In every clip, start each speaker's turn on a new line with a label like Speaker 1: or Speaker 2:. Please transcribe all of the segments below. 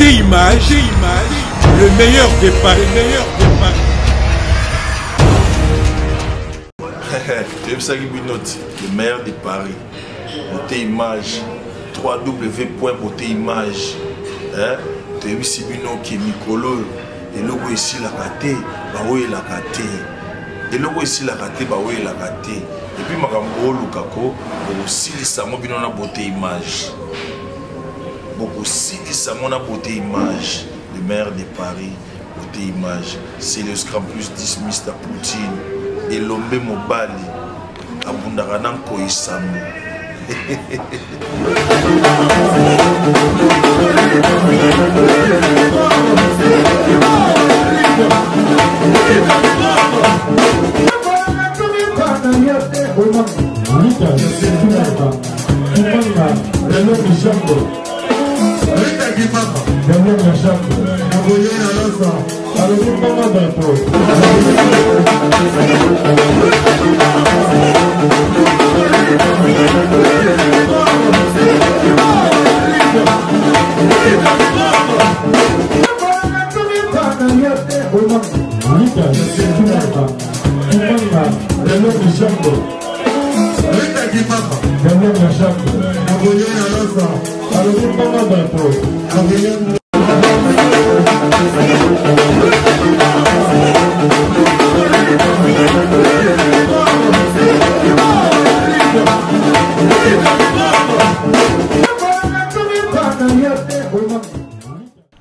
Speaker 1: Image, le meilleur des paris.
Speaker 2: Le meilleur des paris. Beauté Image. www.beautéimage. Tu as vu Sibino qui est Mikolo. Et le logo ici la raté. Baoué la raté. Et le logo ici la raté. Baoué la raté. Et puis Makambo Lukako. Aussi les samons binona Beauté Image. Beaucoup si les samons na Beauté Image. Le meilleur des paris. Beauté Image. C'est le Scrum plus 10 Mr. Poutine. Et l'ombe Mobali. Abundarana Koisamu.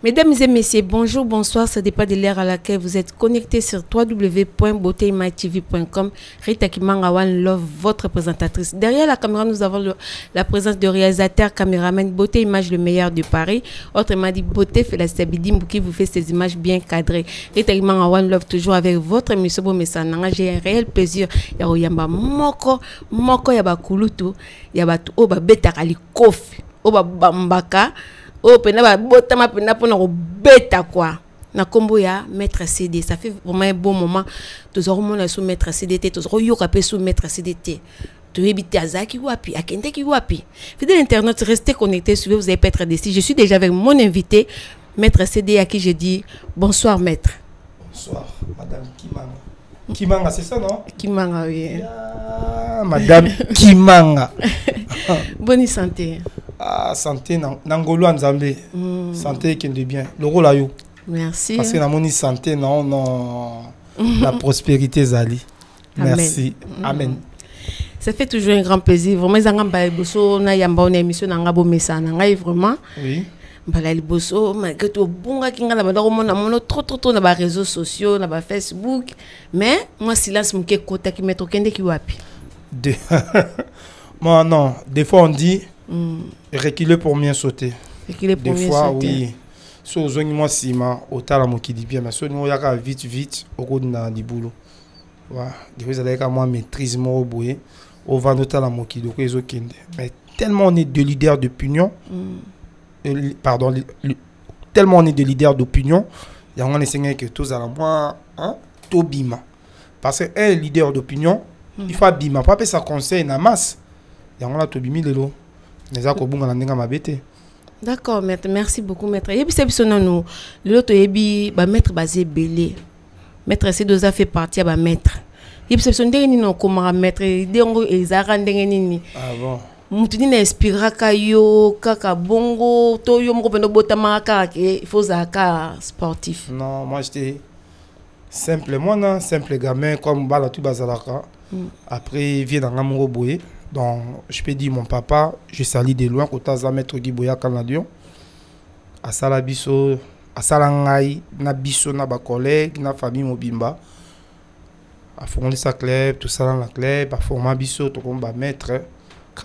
Speaker 3: Mesdames et messieurs, bonjour, bonsoir, ça dépend de l'heure à laquelle vous êtes connectés sur www.beautéimagetv.com. Rita Kimanga One Love, votre présentatrice. Derrière la caméra, nous avons la présence de réalisateur, caméraman, Beauté Image, le meilleur de Paris. Autrement dit, Beauté Félicitabidim qui vous fait ces images bien cadrées. Rita Kimanga One Love, toujours avec votre émission Bomessananga. J'ai un réel plaisir. Yamba Moko, Yaba Kulutu, Yaba Oba Beta Kali Kofi, Oba Bambaka. Oh, pena botama pena pona beta quoi. Na kombo ya maître CD, ça fait vraiment un bon moment. Tous hormones sous maître CDT, tous yoka pe sous maître CDT. Tu habites à Zaki Wapi, à Kente ki Wapi. Fidèle internet, restez connectés, suivez, vous allez pas être déçus. Je suis déjà avec mon invité, maître CD, à qui je dis bonsoir maître.
Speaker 4: Bonsoir, madame Kimanga. Kimanga, c'est ça, non?
Speaker 3: Kimanga, oui.
Speaker 4: Madame Kimanga.
Speaker 3: Bonne santé.
Speaker 4: Ah, santé, Nangolo Nzambe. Santé qui est bien. Le rôle à you.
Speaker 3: Merci.
Speaker 4: Parce que la monnaie santé, non, la prospérité, Zali. Merci. Amen.
Speaker 3: Ça fait toujours un grand plaisir. Vraiment, on a une émission, vraiment.
Speaker 4: Oui.
Speaker 3: Liboso, malgré tout, bonga kinga na banda komona mono trop na ba réseaux sociaux, na ba Facebook, mais moi silence mke kota ki mettre kende ki wapi.
Speaker 4: Moi non, des fois on dit reculer pour mieux sauter.
Speaker 3: Reculer pour
Speaker 4: mieux sauter. Des fois oui. So zoni moi sima otala mokidi bien mais so ni yaka vite au cours na di boulot. Wa, des fois ça ka moi maîtrise mo boye, au va notala mokidi ko ezo kende. Mais tellement on est de leaders d'opinion. Pardon, tellement on est des leaders d'opinion, il y a un enseigné que tous à la moi, tout bima. Parce qu'un leader d'opinion, il faut bima. Pas ça conseil na masse. Il y a un tout bimi de l'eau. Mais ça qu'on a n'enga ma bête.
Speaker 3: D'accord, maître. Merci beaucoup, maître. Et puis c'est bien nous. L'autre est maître basé belé. Maître c'est deux fait partie à maître. Et puis c'est bien nous non comment maître. Dengo ezara ndengeni.
Speaker 4: Ah bon.
Speaker 3: Mutuni na inspira kayo kaka bongo to yo moko pendo botama kaka il faut zaka sportif.
Speaker 4: Non, moi j'étais simplement non, simple gamin comme bala tout bazalaka. Après vient dans Ngamoro Boye. Donc je peux dire mon papa, je salue de loin quand ta maître Giboya Canadion. A sala biso, a sala ngai na biso na ba collègue na famille mobimba. A fondé sa club, tout ça dans la club, a formé biso to comme ba maître.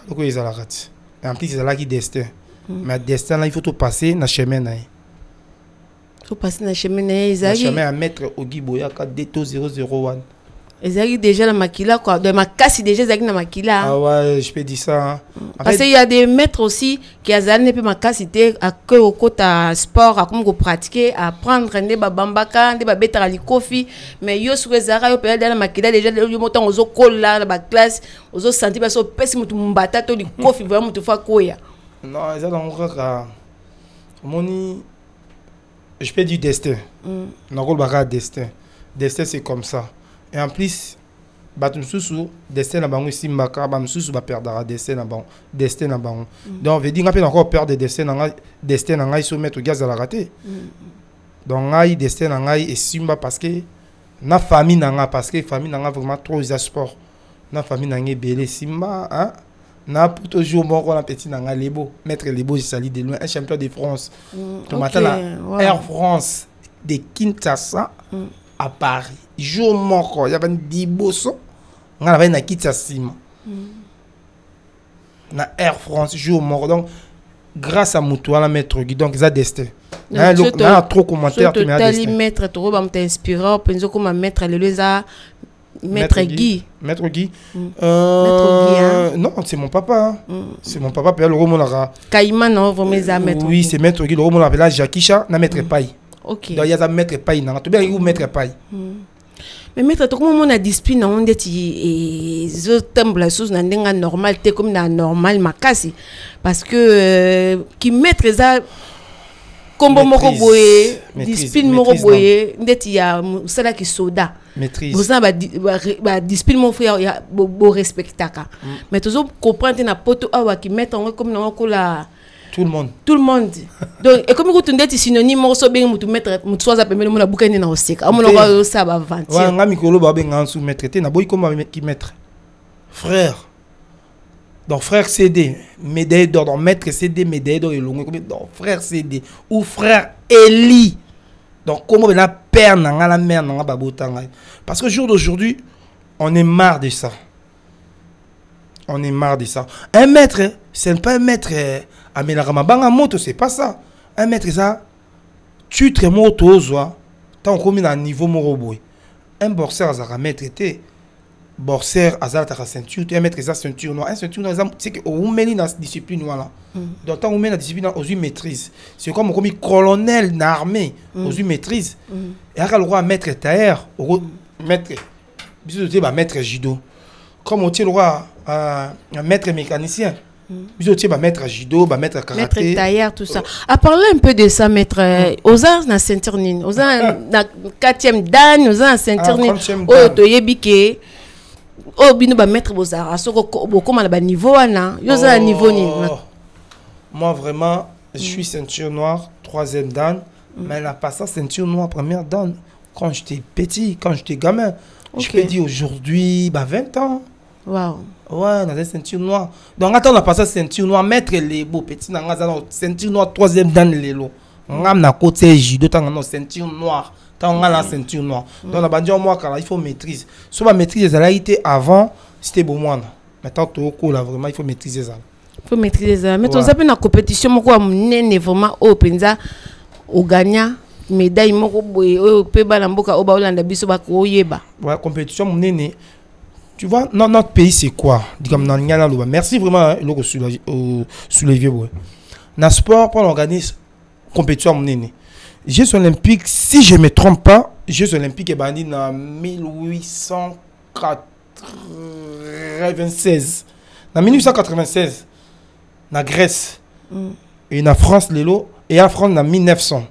Speaker 4: Et en plus, c'est là qui destin. Mais destin, là, il faut tout passer dans le chemin. Il
Speaker 3: faut passer dans le chemin.
Speaker 4: Le chemin à mettre au Giboya 4D001.
Speaker 3: Ils arrivent déjà dans Makila, quoi. De ma casse, déjà, ils arrivent dans Makila.
Speaker 4: Ah ouais, je peux dire ça. Hein.
Speaker 3: Parce qu'il y a des maîtres aussi qui ont ma casse, à que au côté sport, à comment pratiquer, à prendre des babambaka, des babeta ali kofi. Mais yo sur les arabes, yo dans Makila, déjà, yo montant aux écoles là, dans la classe, aux autres sentis, parce que personne ne mbata, tout kofi, vraiment, tout fa koya.
Speaker 4: Non, ils ont encore. Moni. je peux dire destin. Nakol baka destin. Destin c'est comme ça. Et en plus, batumsusu destin na bango simbaka, bamsusu ba perdra destin na bango, destin na bango. Donc veut dire qu'on peut encore perdre des destins na ngai soumettre au gaz à la raté. Donc ngai destin na ngai et simba parce que na famille na nga parce que famille na nga vraiment trop de sport. Na famille na ngai belé simba hein. Na pour toujours mon rôle en petit nanga Lebo, maître Lebo je salue de loin, un champion de France. Air France de Kinshasa à Paris. Jour mon il y avait un diboso, on avait na Kinshasa. Na Air France jour mon donc grâce à Moutoua la maître Guy donc ça destin. Là trop commentaires
Speaker 3: tu m'as dit maître trop va m'inspirer penso comme maître le ça Maître Guy.
Speaker 4: Maître Guy.
Speaker 3: Maître Guy, hein?
Speaker 4: Non, c'est mon papa. C'est mon papa. Le roman là.
Speaker 3: Caïman, non, vous mettez Maître.
Speaker 4: Oui, c'est Maître Guy. Le roman là, Jackie-Cha, na Maître Paille.
Speaker 3: Ok.
Speaker 4: Donc il y a Maître Paille. Tu bien où Maître Paille.
Speaker 3: Mais Maître, comment on a discipline, on dit je tombe la chose dans une normal, t'es comme dans normal ma casse. Parce que qui Maître ça. Combo moko boye, discipline moko boye, ndeti ya sala ki soda.
Speaker 4: Maîtrise.
Speaker 3: Vous savez ba discipline mon frère ya bo respectaka. Mais toujours comprendre na poto awa ki mettre en comme na ko la
Speaker 4: tout le monde.
Speaker 3: Tout le monde. Donc et comme vous ndeti synonyme mo so ben mutu mettre mutu soza pemele mo na bukani na oseka. Amono ko sa ba vantir.
Speaker 4: Wa nga mikolo ba ben ngansu mettre te na boy comme ki mettre. Frère. Donc frère CD, médaille d'or, donc maître CD, médaille d'or et long, donc frère CD ou frère Eli. Donc comment la père n'a la mère n'a pas beau temps. Parce que jour d'aujourd'hui, on est marre de ça. On est marre de ça. Un maître, c'est pas un maître à Mélaramabanga moto, c'est pas ça. Un maître ça, tu te moto zoa, tant qu'on met à niveau moroboy. Un boxeur à maître était. Boxer azal ta ceinture tu mettre sa ceinture noire un ceinture noire c'est que on met dans discipline noire là donc tant on met dans discipline aux maîtrise c'est comme colonel d'armée aux maîtrise et à le roi maître tailleur au maître bisous tu vas maître judo comme on tient le roi un maître mécanicien bisous tu vas maître judo va maître karaté
Speaker 3: maître tailleur tout ça à parler un peu de ça maître aux ans na ceinture nine aux ans na 4e dan aux ans ceinture nine oh to yebike oh bino ba mettre vos arts soko comme à niveau ana yo za niveau ni
Speaker 4: moi vraiment je suis ceinture noire 3e dan mais la passé ceinture noire première dan quand j'étais petit quand j'étais gamin je peux dire aujourd'hui 20 ans
Speaker 3: wow
Speaker 4: ouais dans la ceinture noire donc attends on a passé ceinture noire mettre les beaux petits dans ceinture noire 3e dan les lo ngam na côté judo tant ceinture noire. On a la ceinture noire. Donc, la bandière, moi, il faut maîtriser. Si on maîtrise les alliés avant, c'était bon. Maintenant, là, vraiment, il faut maîtriser ça.
Speaker 3: Il faut maîtriser ça. Mais tu sais, dans la compétition, moi, je vraiment open ça. Au gagnant, médaille, moi, je peux pas l'emboka au Baolanda, biso ba koyeba. Ouais,
Speaker 4: compétition, mon néné. Tu vois, notre pays, c'est quoi? Merci vraiment, le soulevé. Dans le sport, pour organiser compétition, mon néné. Jeux olympiques, si je ne me trompe pas, Jeux olympiques est banni en 1896. En 1896, en Grèce, et en France, et en France, en 1900.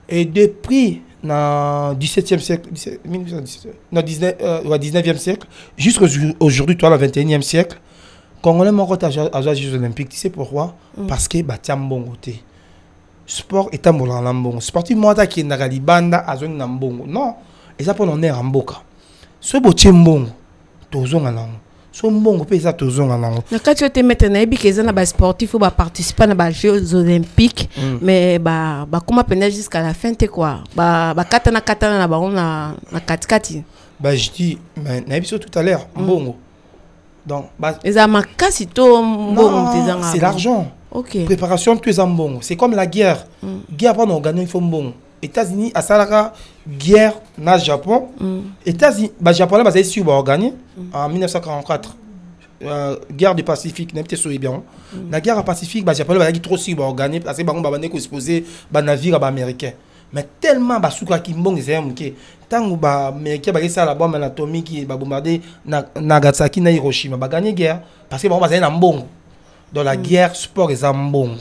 Speaker 4: Et depuis le 17e siècle, 19e siècle, jusqu'à aujourd'hui, le 21e siècle, Congolais m'ont à jouer aux Jeux olympiques. Tu sais pourquoi? Parce que c'est bon côté. Sport est un bon lambon. Sportif moi qui est dans libanda a zone lambon. Non, et ça pour on est en boka. Ce beau tiembon, tozon alang. So bon peut ça tozon alang.
Speaker 3: Quand tu te mettre na ebi que na sportif ou ba participer na Jeux olympiques mais ba comment peine jusqu'à la fin te quoi. Ba katana na ba on na katikati.
Speaker 4: Bah je dis mais na ebi tout à l'heure bongo. Donc bah
Speaker 3: ça ma kasi to bongo
Speaker 4: c'est l'argent.
Speaker 3: Okay.
Speaker 4: Préparation tout est bon. C'est comme la guerre. Guerre pendant on gagne il faut bon. États-Unis à Salara guerre na Japon. États-Unis bah Japonais bah ici on va gagner en 1944. Guerre du Pacifique n'était sur bien. La guerre du Pacifique bah Japonais bah trop si on va gagner parce que bah on va venir exposer bah navire bah américain. Mais tellement bah souka qui bon c'est un qui tant bah américain bah ça la bombe atomique qui bah bombarder Nagasaki na Hiroshima bah gagner guerre parce que bah on va un bon. Dans la guerre, sport est un bon.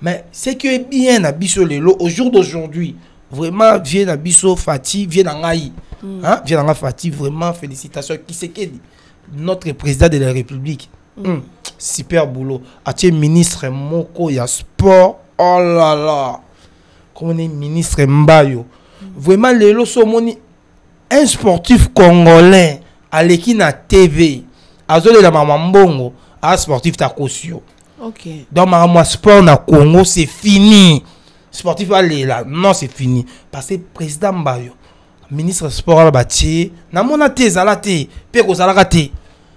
Speaker 4: Mais ce qui est bien à Bissolelo, au jour d'aujourd'hui, Vraiment, viens à Bisso, Fati, viens à Ngaï. Viens à Fati, vraiment, félicitations. Qui c'est qui notre président de la République. Super boulot. Atié ministre Moko, il y a sport. Oh là là. Comme on est ministre Mbayo. Vraiment, les lots un sportif congolais à l'équipe na TV. Azole la maman Mbongo, un sportif ta caution.
Speaker 3: Ok.
Speaker 4: Donc, moi, sport na Congo, c'est fini. Sportif allez là, non, c'est fini. Parce que président Mbayo, ministre sport à bâti, na mona te zalate, pe ko zalakate.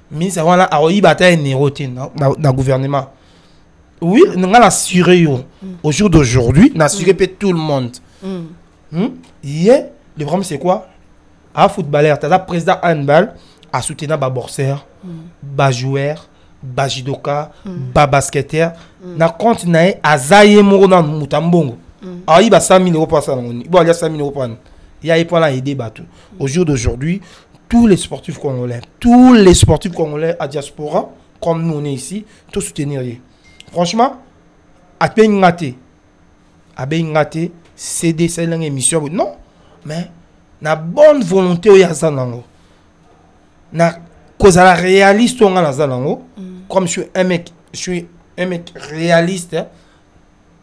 Speaker 4: Ministre wana a oyi bataille néroté na gouvernement. Oui, on a assuré au jour d'aujourd'hui, on a assuré tout le monde. Hier, le problème c'est quoi? Un footballeur, tu as président handball, a soutenu ba boxeur, ba joueur, ba judoka, ba basketteur. Na compte na azaye moro na mutambongo. Ah, il va 100 000 euros par ça. Il va 100 000 euros par an. Il y a pas aider bateau. Au jour d'aujourd'hui, tous les sportifs congolais à diaspora, comme nous on est ici, tous soutenir. Franchement, à peine ngate, CD, c'est une émission. Non, mais na bonne volonté, il y a ça. Na cause la réaliste, on a ça. Comme je suis un mec réaliste,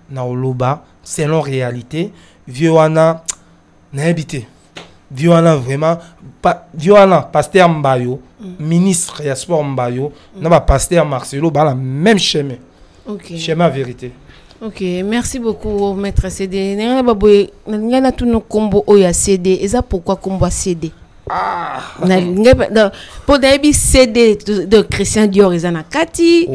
Speaker 4: na oloba, selon réalité, Violana n'a habité. Violana vraiment, Violana, pasteur Mbayo, ministre de sport Mbayo, n'a pas pasteur Marcelo, bah la même chemin.
Speaker 3: Ok.
Speaker 4: Chemin vérité.
Speaker 3: Ok, merci beaucoup, maître CD. Nous avons tous nos combos au CD. Et ça pourquoi combo CD?
Speaker 4: Ah!
Speaker 3: Pour des CD de Christian Dior, ils en ont Kati.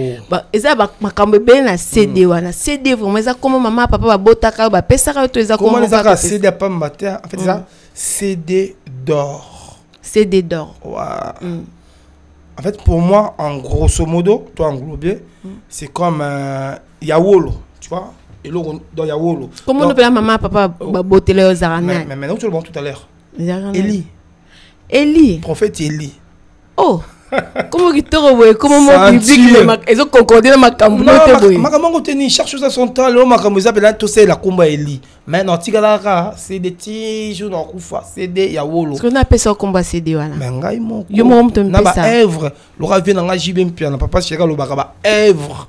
Speaker 3: Ils ont ma CD. CD, vraiment, ça comme maman, papa, va botaka, va pesa,
Speaker 4: comment les a CD à pas mater? En fait, ça, CD d'or.
Speaker 3: CD d'or.
Speaker 4: En fait, pour moi, en grosso modo, toi englobé, c'est comme Yawolo, tu vois? Et là, dans Yawolo.
Speaker 3: Comment on peut la maman, papa, va botter les araignées?
Speaker 4: Mais maintenant, tu le vois tout à l'heure.
Speaker 3: Eli.
Speaker 4: Prophète Eli.
Speaker 3: Oh. Comment tu te revois? Comment moi tu dis que ils ont concordé dans ma cambote?
Speaker 4: Ma cambote ni cherche ça son temps. Le ma cambote appelle tout ça la comba Eli. Maintenant tigala c'est des petits jours dans Koufa, c'est des Yawolo.
Speaker 3: Ce qu'on appelle ça combat CD voilà.
Speaker 4: Mais ngai mon.
Speaker 3: Yo mo me
Speaker 4: na ba œuvre. Laura vient dans JB puis na papa cheka lo bakaba œuvre.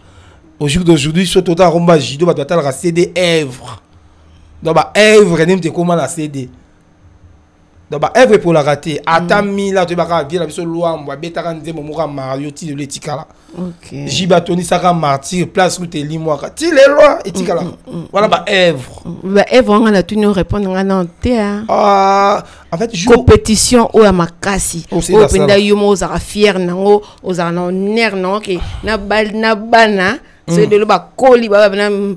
Speaker 4: Au jour d'aujourd'hui sur total combat jido ba total ra CD œuvre. Donc ba œuvre nem te comment la CD. Donc, œuvre pour la rater. Atami là, tu vas bien la mission loi, moi, bêtarandé, mon moura Mario, ti de l'étikala. Ok. Jibatoni, Sara Martyr, place où t'es limois. Ti les lois, étikala. Voilà, bah, œuvre.
Speaker 3: Bah, œuvre, on a tout nous répondre, on a noté, hein.
Speaker 4: Ah, en fait,
Speaker 3: compétition, ou à Makasi. Au Penda Yomo, aux ara fier, nango, aux ara ner, non, ok. Na bana, c'est de l'oba coli,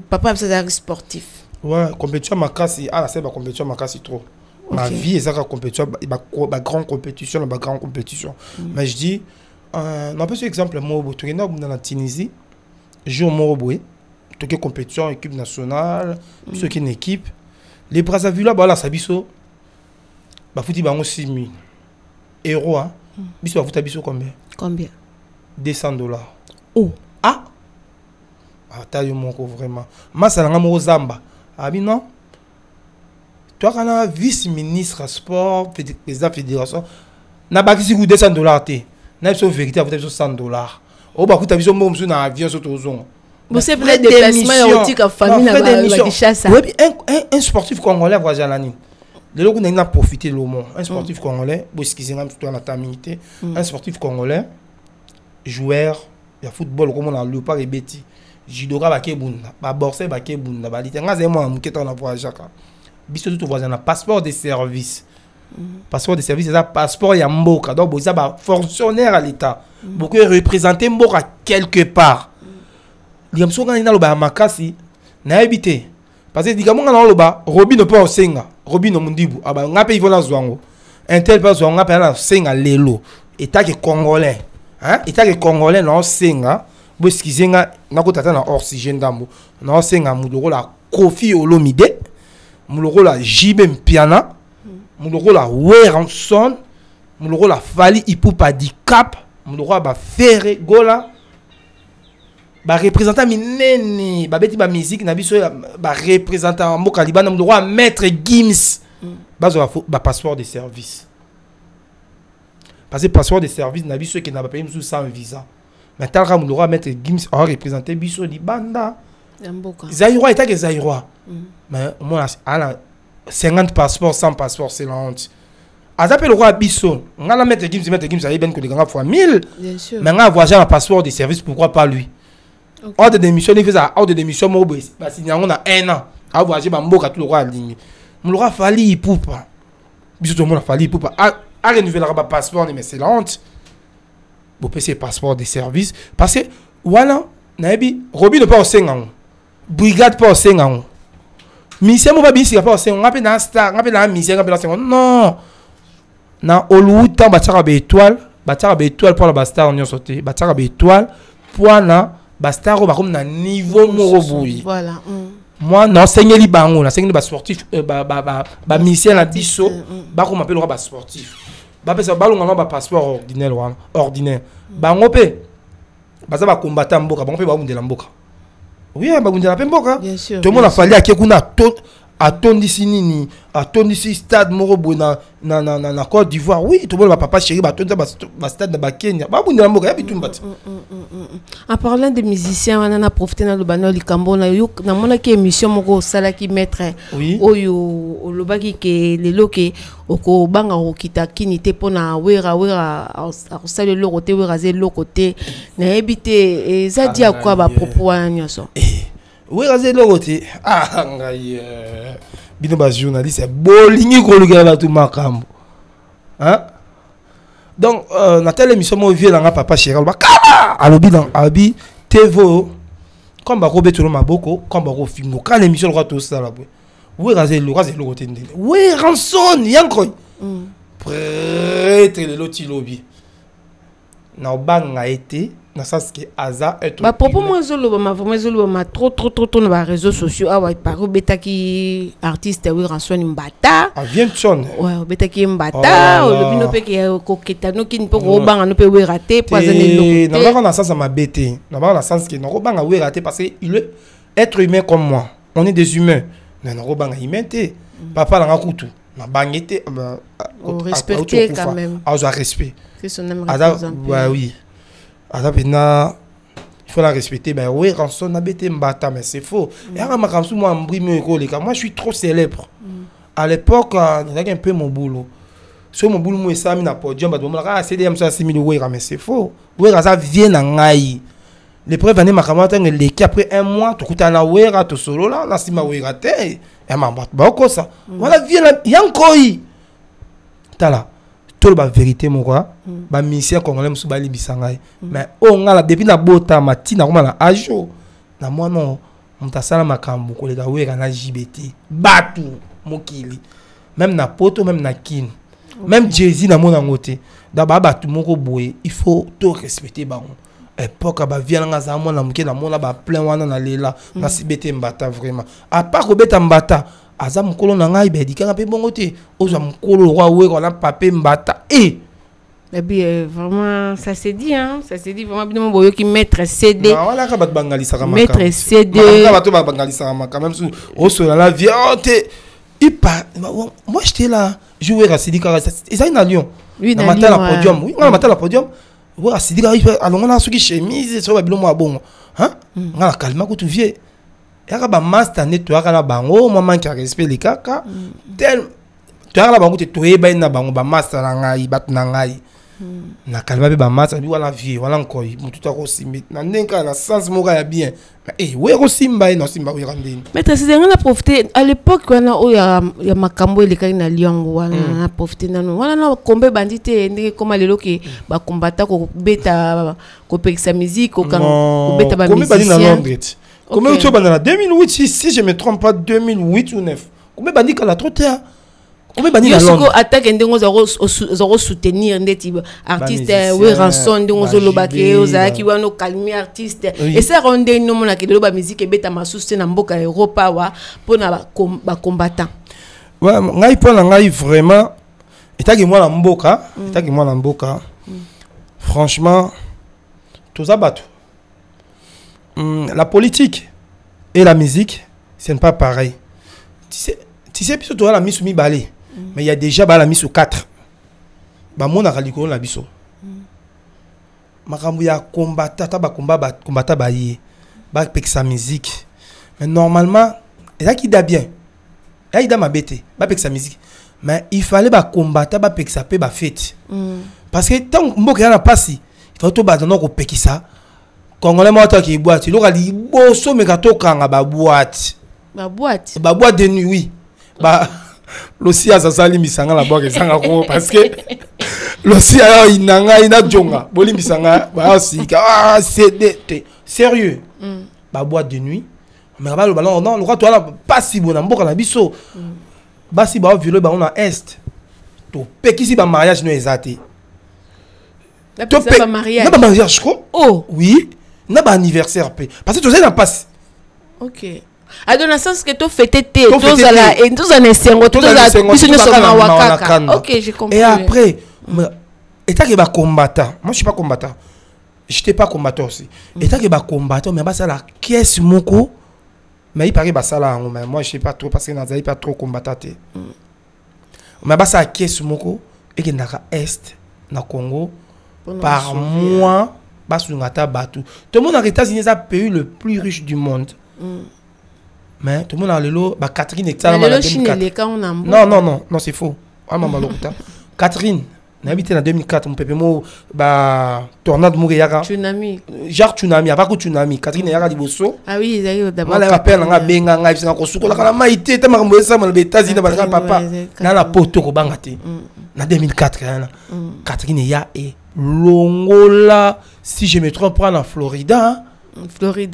Speaker 3: papa, c'est sportif.
Speaker 4: Ouais, compétition Makasi, ah, c'est ma compétition Makasi trop. Ma vie est une compétition, ma grande compétition, ma grande compétition. Mais je dis, on peut sur exemple, moi, tu es dans la Tunisie, je joue au Moroboué, tu es compétition, équipe nationale, ceux qui sont une équipe. Les Brazzaville là, voilà, ça biso, bah fouti bah on 6 000 euros, hein. Biso bah fouti biso combien?
Speaker 3: Combien? $200.
Speaker 4: Oh. Ah. Ah, t'as eu mon coup vraiment. Moi, ça n'a pas Zamba. Ah, bien non. Tu as un vice-ministre sport, président de fédération, n'a pas dit que $200. N'a pas vérité, vous avez $100. Oh, bah, tu as vu mon monsieur dans l'avion sur ton zone.
Speaker 3: Vous savez, les déplacements érotiques en famille,
Speaker 4: un sportif congolais, voisin l'année. Les gens qui ont profité de l'homme, un sportif congolais, un sportif congolais, joueur, il y a football comme on a le pas et bêtis. Judoka bakebunda, ba boxer bakebunda, ba litenga zemo amuketa na voyage ka. Biso tout voisin na passeport de service. Passeport de service, c'est un passeport ya mboka. Donc boza ba fonctionnaire à l'état. Beaucoup représenter mboka quelque part. Liamso kana ina loba makasi na habité. Parce que digamo kana loba Robi ne pas osenga, Robi no mundibu. Aba ngape ivola zwango. Un tel pas zwango ngape na senga lelo. État que congolais. Hein? État que congolais no senga. Bo skizenga nakotata na oxygène dambo. Na senga mudoko la Kofi Olomide. Muloko la JB Mpiana, muloko la Weranson, muloko la Fali Ipupa di Cap, muloko la Ferre Gola. ba représentant minene ba beti ba musique na biso ba représentant mboka libana mo droit maître Gims bazo ba passeport de service parce que passeport de service na biso qui na ba payer sans visa mais tal ka mo droit maître Gims a représenter biso libanda mboka Zaïrois eta que Zaïrois mais moi ala 50 passeports 100 passeports c'est la honte. Azapé le roi Bisso, on a mettre Gims ça y est bien que les gars fois 1000. Bien sûr. Mais on a voyagé un passeport de service, pourquoi pas lui? Hors de démission, il fait ça, hors de démission, parce qu'il y a un an, à voyager, Bamboka tout le roi ligne. On l'aura fallu, il poupe. Bisso tout le monde a fallu, il poupe. À renouveler le passeport, mais c'est la honte. Vous payez passeport de service, parce que voilà, Nabi, Roby ne pas au Sengan, brigade pas au Sengan. Mission, on va bien si pas au Sengan, on appelle un star, on appelle un mission, on appelle un Sengan. Non. Na Hollywood tant batara be étoile pour la bastar on y sauté batara be étoile pour na bastar ba comme na niveau moroboui voilà moi non sengeli bango na sengeli ba sportif ba mission na biso ba ko m'appelle ba sportif ba pesa ba longa ba passeport ordinaire bango pe baza ba combattant mboka bango pe ba bundela mboka oui ba bundela pe mboka tout le monde a fallu akekuna atondisi nini atondisi stade morobo na Côte d'Ivoire oui tout le monde va papa chéri batonda ba stade na ba Kenya ba bundela mboka ya bitumba.
Speaker 3: En parlant de musiciens on a profité na lobano likambo na yo na mona ki émission moko sala ki maître oyo olobaki ke lelo ke oko banga okita kinité pona wera osala le côté wera ze le côté na ebité ezadi akwa ba propos wana nyoso.
Speaker 4: Oui, rasé le côté. Ah, bino ba journaliste, bolingi ko lugela ba tout makambo. Hein? Donc na telle émission mo vie là papa chéral ba kala alobi dans abi TV comme ba ko betulo maboko comme ba ko fingo quand l'émission le tout ça là. Oui, rasé le côté ndele. Oui, ranson yanko. Prêtre le loti lobby. Na banga été na sens que hasard être
Speaker 3: ba propos moi zolo ma vraiment zolo ma trop na ba réseaux sociaux ah ouais par beta ki artiste oui ranson mbata
Speaker 4: ah vient son
Speaker 3: ouais beta ki mbata le bino pe ki koketa no ki npo ko banga no pe we raté poisonner
Speaker 4: le na ba na sens ma bête na ba na sens que no banga we raté parce que il est être humain comme moi on est des humains na no banga humain te papa la ngakutu na bangete
Speaker 3: respecter quand même
Speaker 4: ah je respect
Speaker 3: que son âme représente
Speaker 4: oui. Alors, il faut la respecter. Ben oui, rançon n'a bêté mbata, mais c'est faux. Et alors, moi, je suis trop célèbre. À l'époque, il y a un peu mon boulot. Sur mon boulot, moi, ça, na podium, c'est des ça, mais c'est faux. Oui, ça vient en aïe. Les preuves années, ma camarade, après un mois, tout à la ouera, tout solo là, là, si ma ouera, et ma boîte, bah, ça. Voilà, vient là, il y a encore. T'as là. La vérité mon quoi ba mission congolais musu bali bisangai mais on a depuis na bota matina comme na ajo na moi non mtasala makambo ko lega wera na JBT batu mokili même na poto même na kin même Jay-Z na mona ngote da ba batu moko boye il faut tout respecter ba époque ba vient nga za mona muke na mona ba plein wana na lela na CBT mbata vraiment à part ko beta mbata aza mukolo na ngai be dikanga pe bongo te oza mukolo roi we ko na papé mbata et
Speaker 3: bien vraiment ça s'est dit hein ça s'est dit vraiment bien boyo qui maître CD
Speaker 4: voilà ka bat bangali saka maka
Speaker 3: maître CD
Speaker 4: ka bat bangali saka maka même sous au sol la viande il pas moi j'étais là jouer à Sidika et ça na Lyon
Speaker 3: oui
Speaker 4: na matin la podium oui na matin la podium ouais à Sidika alonga na suki chemise so ba bilomo abongo hein ngala kalma ko tu vie yaka ba master ne to yaka na bango maman qui a respect les kaka tel to yaka la bango te toyeba na bango ba master na ngai bat na ngai na kalma be ba master bi wala vie wala nkoi mutu ta ko simbi na ndenka na sens moka ya bien eh we ko simba no simba we randeni
Speaker 3: mais c'est on a profité à l'époque on a ya makambo ile kali na Lyon wala na profité nanu wala na kombe bandite ndenge koma lelo ki ba kombata ko beta ko pekisa musique ko beta ba musicien.
Speaker 4: Combien tu as dans 2008 si je me trompe pas 2008 ou 9 combien bandi kala trop tard combien bandi la Londres
Speaker 3: attaque ndengo zoro soutenir ndeti artiste we ranson ndengo zo lobake ozaki wano calmer artiste et ça ronde no mona ke loba musique ebeta masuste na mboka Europa wa pona ba combattant
Speaker 4: ouais ngai pona ngai vraiment etaki moi na mboka franchement tous abattu La politique et la musique, ce n'est pas pareil. Tu sais, plutôt la mise sur balai, mais il y a déjà la mise sur 4. Bah, mon araliko la biso. Makambu ya combattant, combattant baye, ba pek sa musique. Mais normalement, il y a qui da bien. Il y a ma bête, ba pek sa musique. Mais il fallait ba combattre, ba pek sa pe ba fête. Parce que tant que y a pas il faut tout ba dans ko peki ça. Congolais moi qui boîte, il aura dit bosso mais gato kanga ba boîte. Ba boîte de nuit, oui. Bah l'ossia ça sali misanga la boîte sanga ko parce que l'ossia inanga ina jonga. Boli misanga ba si ah c'est sérieux. Ba boîte de nuit. Mais ba le ballon non, le toi là pas si bon mboka na biso. Ba si ba violé ba on a est. To peki si ba mariage no ezate.
Speaker 3: La pas mariage.
Speaker 4: Non pas mariage quoi?
Speaker 3: Oh
Speaker 4: oui. Non pas anniversaire parce que tu sais la passe.
Speaker 3: OK. À dans le sens que tu fêtais tous là et tous en essengo tous là OK, j'ai compris.
Speaker 4: Et après état que ba combattant. Moi je suis pas combattant. J'étais pas combattant aussi. État que ba combattant mais ba ça la caisse moko mais il paraît ba ça là mais moi je sais pas trop parce que n'azali pas trop combattant. Mais ba ça caisse moko et que na est na Congo par mois bas sur ngata batou. Tout le monde aux États-Unis c'est le pays le plus riche du monde. Mais tout le monde a le lot ba Catherine et ça non c'est faux. Catherine n'a habité en 2004 mon pépé mo ba tornade mouriaka
Speaker 3: tsunami
Speaker 4: genre tsunami a pas que tsunami Catherine yaka liboso
Speaker 3: ah oui ils arrivent d'abord
Speaker 4: la appelle nga benga nga bisanga ko sukola kala maité ta makambo esa mo États-Unis ba papa na la poto ko bangate na 2004 Catherine ya et longola si je me trompe pas en Florida
Speaker 3: oui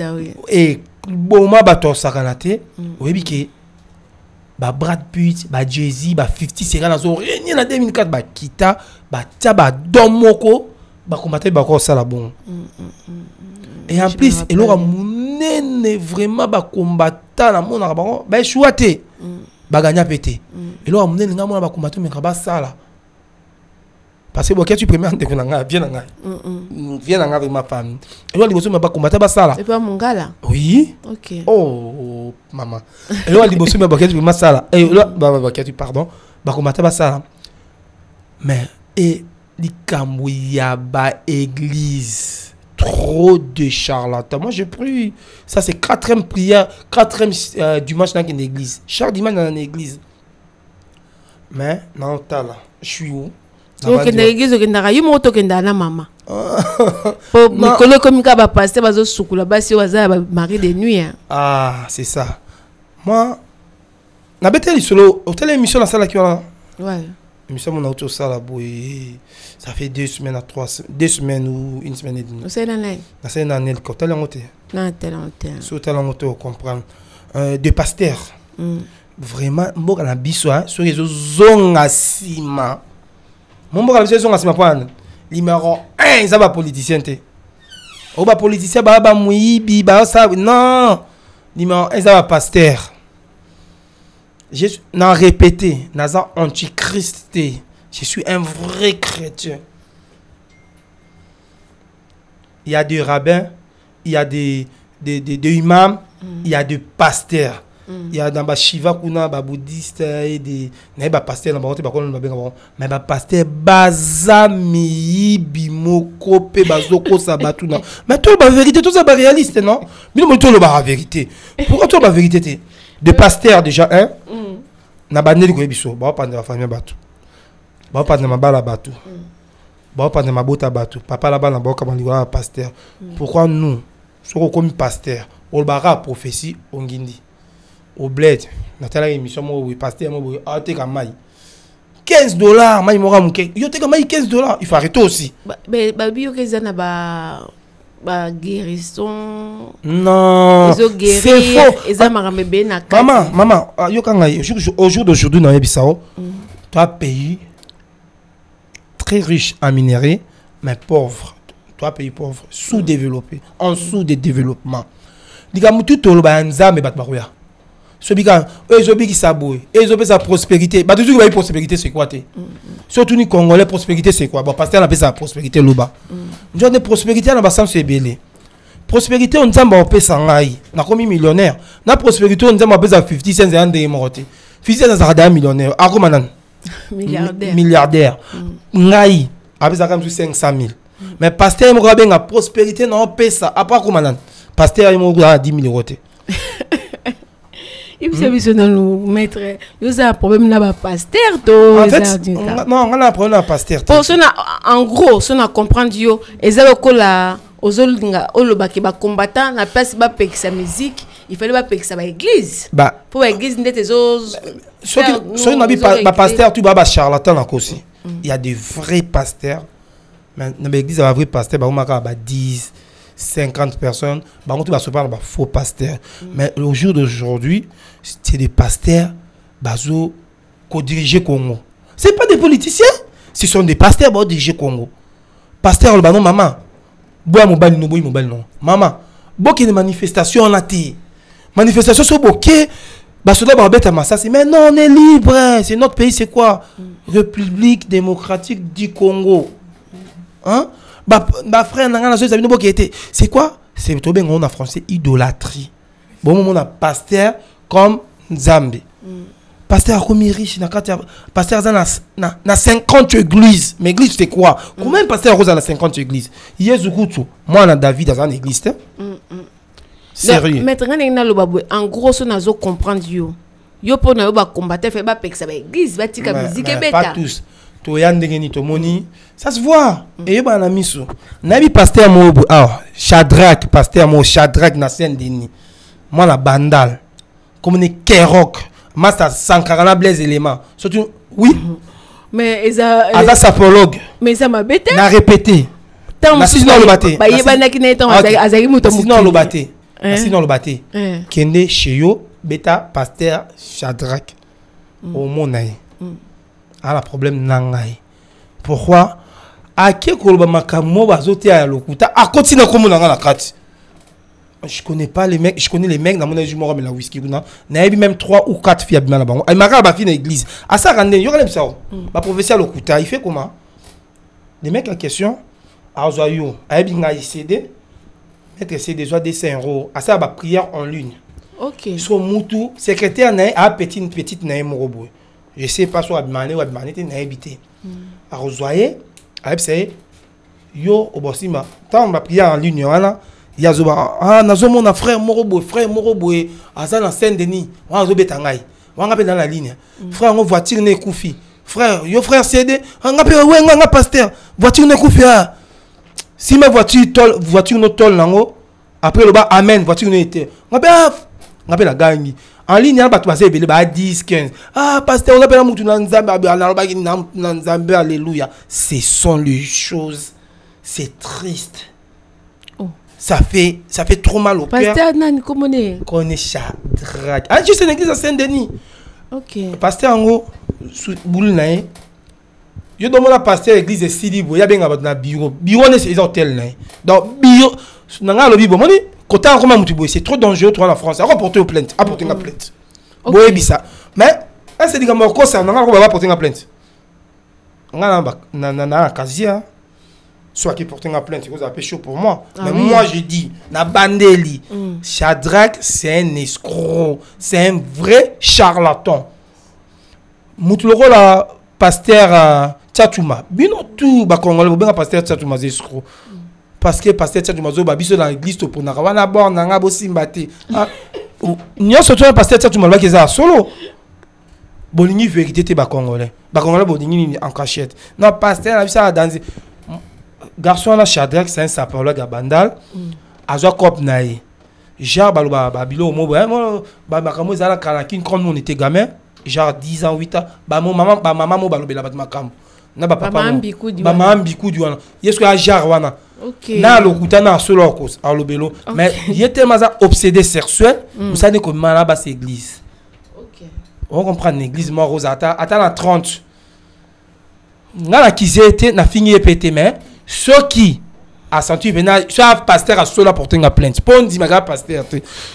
Speaker 4: et boma bato sakanate oyebi ke ba Brad Pitt ba Jay-Z ba 50 Cent na zo régner na 2004 ba kita ba tia ba domoko ba combattre ba ko sala bon et en plus et l'aura munene vraiment ba combattre na mona ba ba échouaté ba gagner pété et l'aura munene nga mona ba combattre mais ba sala parce que tu premier de konanga viens nga viens nga avec ma femme et l'aura liboso mais ba combattre ba sala
Speaker 3: c'est pas mon gars là
Speaker 4: oui
Speaker 3: OK
Speaker 4: oh maman et l'aura liboso mais ba tu premier sala et là ba tu pardon ba combattre ba sala mais et likambo ya ba église trop de charlatans. Moi j'ai pris ça c'est 4e prière 4e dimanche dans une église chaque dimanche dans une église mais non ta là je suis où
Speaker 3: OK dans l'église OK ndaka yo moto kenda na mama po mikolo comme ka ba pasteur bazo sukula basi waza ba mari de nuit
Speaker 4: ah c'est ça moi na beteli solo hôtel émission la salle qui on
Speaker 3: ouais
Speaker 4: émission mon auto ça là boy ça fait 2 semaines à 2 semaines ou 1 semaine et demie
Speaker 3: c'est l'année
Speaker 4: na c'est l'année le hôtel en hôtel
Speaker 3: non tel hôtel
Speaker 4: sur hôtel en hôtel comprendre de pasteur vraiment mboka na biso sur les zonga sima mon mboka na biso zonga sima point numéro 1 ça va politicien té o ba politicien ba muibi ba ça non numéro 1 ça va pasteur. Je n'ai répété, Nazan antichrist. Je suis un vrai chrétien. Il y a des rabbins, il y a des imams, il y a des pasteurs. Il y a dans Shiva kuna ba bouddhiste et des ba pasteurs dans ba ko ba mais ba pasteur bazami bimoko pe bazoko sabatuna. Mais tout la vérité, tout ça ba réaliste non? Mais non tout la vérité. Pourquoi tout la vérité? De pasteur déjà un na bandeli ko biso ba pande ba famille batu ba pande mabala batu ba pande mabota batu papa là bas na ba ka bandiko pasteur. Pourquoi nous soko comme pasteur on bara prophétie ongindi au bled na tala émission mo oui pasteur mo a te ka mai $15 mai mo ka muke yo te ka mai $15 il faut arrêter aussi
Speaker 3: ba bio ke zana ba guérison
Speaker 4: non
Speaker 3: c'est faux
Speaker 4: maman yo kanga au jour d'aujourd'hui na yebisao toi pays très riche en minerais mais pauvre toi pays pauvre sous-développé en sous de développement diga mutu tolo ba nzambe bat bakoya so bika ezobiki saboué ezobé sa prospérité ba toujours ba prospérité c'est quoi té surtout ni congolais prospérité c'est quoi bon pasteur on appelle ça prospérité loba genre de prospérité na ba sens belé prospérité on nzamba opesa ngai na komi millionnaire na prospérité on nzamba opesa 50 cents ya ndenge morote 50 cents za millionnaire akoma nan milliardaire ngai apesa comme 500 000 mais pasteur mo benga prospérité na opesa apa koma nan pasteur mo ga 10 000 euros.
Speaker 3: Il vous avez nous maître vous avez un problème là bas pasteur to
Speaker 4: en fait non on a un problème à pasteur
Speaker 3: pour cela en gros ça na comprendre yo ezalo ko la ozolinga olobaki ba combattant na place ba pekisa musique il fallait ba pekisa ba église pour église ndete zo
Speaker 4: so na bi ba pasteur tu ba charlatan na kosi il y a des vrais pasteurs mais na l'église ba vrai pasteur ba maka ba 10 50 personnes, on se parle de faux pasteurs. Mais au jour d'aujourd'hui, c'est des pasteurs qui dirigent Congo. Ce n'est pas des politiciens, ce sont des pasteurs qui dirigent Congo. Pasteur, le banon, maman, maman, beaucoup de manifestations en athée. Manifestations sont bloquées. Mais non, on est libre. C'est notre pays, c'est quoi? République démocratique du Congo. Hein? Frère, c'est quoi? C'est bien on a français idolâtrie. Bon, on a pasteur comme Nzambe. Pasteur comme riche, pasteur na 50 églises. Mais église c'est quoi? Combien de pasteurs ont 50 églises? Moi on a David dans une église. Sérieux.
Speaker 3: Maintenant en gros on a comprendre yo. Yo pour na yo ba combattre fait ba peksa ba église ba tika musique beta.
Speaker 4: Pas tous. Ça se voit. Et ben ami so. Nabi pasteur mo Shadrach, pasteur mo Shadrach na Saint-Denis. Moi la bandal. Comme une Kerok, master Sankara Blaise éléments. Surtout oui.
Speaker 3: Mais Eza
Speaker 4: sapologue.
Speaker 3: Mais ça m'a bêté.
Speaker 4: Na répété. Na sinon le baté.
Speaker 3: Ba yebana ki na etan azaki muto muto.
Speaker 4: Sinon le baté. Sinon le baté. Kende chez yo beta pasteur Shadrach. Au monaï. Ah, le problème nangai. Pourquoi? À qui kolba makamo bazote à lokuta a continue comme on a la carte. Je connais pas les mecs, je connais les mecs dans mon âge mort mais la whisky na na même 3 ou 4 filles là bas. Elle m'a ba fille dans l'église. À ça rande, yo relève ça. Ma professeur lokuta, il fait comment? Les mecs en question a zoyo, a binga CD. Mettre CD soit des 5 €. À ça ba prière en ligne. OK. So mutu secrétaire na a petite na morobo. Je sais pas soit abimane ou abimane te na habité. A rezoyer, a epsé yo obosima. Tant ma prière en ligne wana, ya zoba nazo mon frère morobo aza na Saint-Denis, wa zo betangai. Wa ngape dans la ligne. Frère ngo voiture ne koufi. Frère, yo frère CD, ngape we nga pasteur, voiture ne koufi a. Si ma voiture no tol nango, après le bas amen, voiture ne était. Ngape la gagne. En ligne, il y a 10, 15. Ah, pasteur, on appelle Nzambe, alléluia. Ce sont les choses. C'est triste. Oh. Ça fait trop mal au cœur.
Speaker 3: Pasteur, comment on est?
Speaker 4: Qu'on est Shadrach. Ah, juste une église à Saint-Denis.
Speaker 3: Ok.
Speaker 4: Pasteur, en gros, boule naïe. Je demande à pasteur l'église de Sidi, il y a bien un bureau. Bureau, c'est un hôtel. Donc, bureau, c'est trop dangereux toi en France. Apporter plainte. Apporter une plainte. Okay. Mais c'est dit que mon ça n'a pas apporter une plainte. On a quasi soit qui porte une plainte, vous avez chaud pour moi. Mais moi je dis na bandeli. Shadrach c'est un escroc, c'est un vrai charlatan. Mutloro la pasteur Tchatouma. Bino tout ba congolais ba pasteur Tchatouma c'est escroc. Parce que pasteur Tchatouma zo ba biso dans l'église pour na wana bord na ngabo simbate. Nyo surtout pasteur Tchatouma ba keza solo. Bolingi vérité te ba congolais. Ba congolais bolingi en cachette. Non pasteur na bisa dans garçon là Shadrach c'est un sapologue à Bandal. Azo cop naï. Genre ba bilo mo ba makamo za la kanakin quand on était gamin. Genre 10 ans 8 ans ba maman mo balobela ba makamo. Na ba papa ba mambiku du wana yesko ya jar wana OK na lokuta na solo cause a lobelo mais il est tellement obsédé sexuel vous savez que mala ba c'est église. OK on comprend l'église mort rosata ata na 30 ngala kizete na fini pété mais ceux qui a senti venir soit pasteur a solo porter une plainte pon di maga pasteur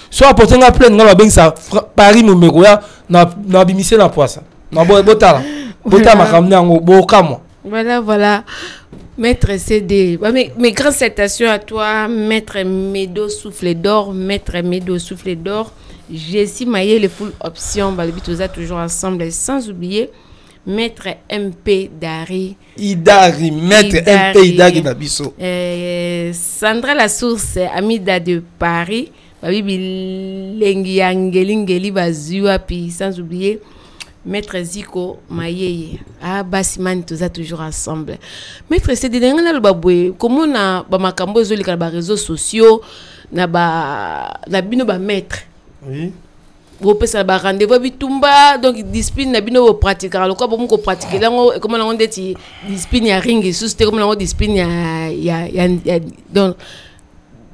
Speaker 4: soit porter une plainte ngala ben ça Paris numéro ya na bimisé na poisa na botala. Voilà.
Speaker 3: Maître CD, mes grandes salutations à toi, Maître Médo Souffle d'Or, Maître Médo Souffle d'Or, Jessie Maillé, les full options, Balbitosa toujours ensemble, sans oublier Maître MP Dari.
Speaker 4: Idari, Maître MP Idari Nabiso.
Speaker 3: Sandra La Source, Amida de Paris, Babibi Lengi Angeli Bazua, puis sans oublier Maître Zico Mayeye. Ah, Bassiman, tout ça toujours ensemble. Maître, c'est des gens qui comment na ba makambo zoli ka ba réseaux sociaux na bino ba maître.
Speaker 4: Oui.
Speaker 3: Vous pouvez ba rendez-vous bitumba donc discipline na bino pratiquer alors quoi bon ko pratiquer là comment on dit discipline ya ring sous comme on discipline ya donc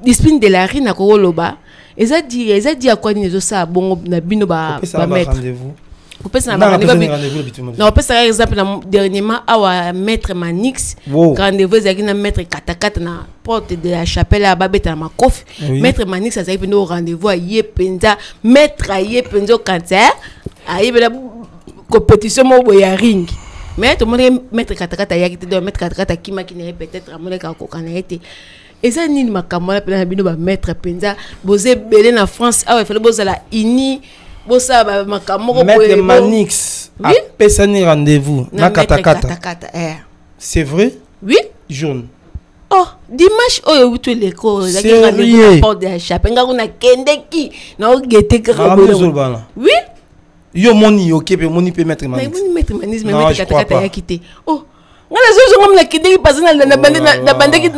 Speaker 3: discipline de la ring na ko loba. Eza dit à quoi ni zo ça bon na bino ba maître. Vous pouvez savoir non, peut par exemple dernièrement à maître Manix rendez-vous avec un maître katakata na porte de la chapelle à babeta ma kof maître Manix ça arrive au rendez-vous à Yepenza maître Yepenzo cancer à la compétition mo boya ring mais tout le monde maître katakata ya qui maître katakata qui m'a qui n'est peut-être à mon ka ko kana été et ça ni makamala pena bino ba maître Penza bozé belé na France ah ouais fallait bozala ini bossa ba makamoko
Speaker 4: maître Manix a pesani rendez-vous na katakata c'est vrai
Speaker 3: oui
Speaker 4: jaune
Speaker 3: oh dimanche oh tu l'école la rendez-vous porte de la chapelle ngakuna kendeki na ogete ka oui
Speaker 4: yo moni yo kepe moni pe maître Manix
Speaker 3: mais maître Manix mais maître katakata ya quitté oh ngala zo ngom na kendeki passer na bandeki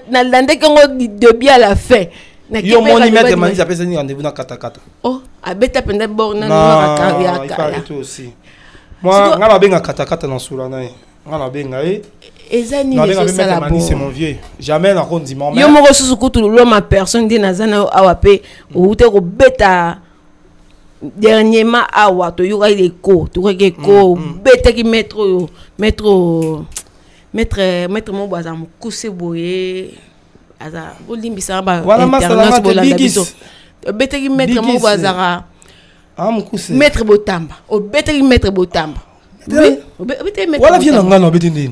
Speaker 3: na landeki ngo de bien à la fin.
Speaker 4: Yo moni maître Manix a pesani rendez-vous na katakata
Speaker 3: oh abeta penda borna
Speaker 4: no ya ka aussi moi ngala benga katakata na sula na ngala benga
Speaker 3: ezani les sala bon
Speaker 4: c'est mon vieux jamais na kondi mon
Speaker 3: yo moko susu kutu lo ma personne de nazana awape ou te ko beta dernièrement awa to yoka ile ko to ko beta ki maître mo baza mukuse boye aza olimbisa ba internet bolanda biso beteki maître mo bazara
Speaker 4: mukuse
Speaker 3: maître Botamba o beteki maître Botamba oui o beteki maître
Speaker 4: wala vient ngana o beteki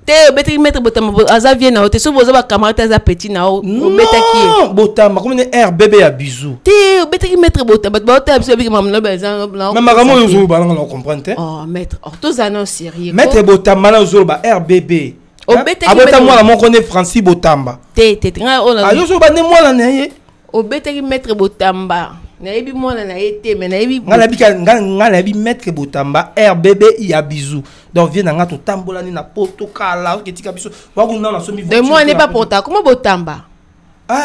Speaker 3: te o beteki maître Botamba aza vient na o te so boza ba camarade aza petit na o beteki
Speaker 4: Botamba comme une RBB à bisou
Speaker 3: te o beteki maître Botamba ba ta biso biki mamna ba za
Speaker 4: mais magamo yo zo ba nga comprendre
Speaker 3: oh maître tous annonce sérieux
Speaker 4: maître Botamba na zo ba RBB
Speaker 3: o beteki
Speaker 4: abota moi la mon connaît Francis Botamba
Speaker 3: te nga o la
Speaker 4: yo zo ba ne moi la ne
Speaker 3: o beteki maître Botamba na yebi mona na été mais na yebi
Speaker 4: ngala yebi maître Botamba RBB ya bisou donc vient nga to tambola ni na poto kala ke tika biso wa kuna na somi
Speaker 3: de moi n'est pas porta comment Botamba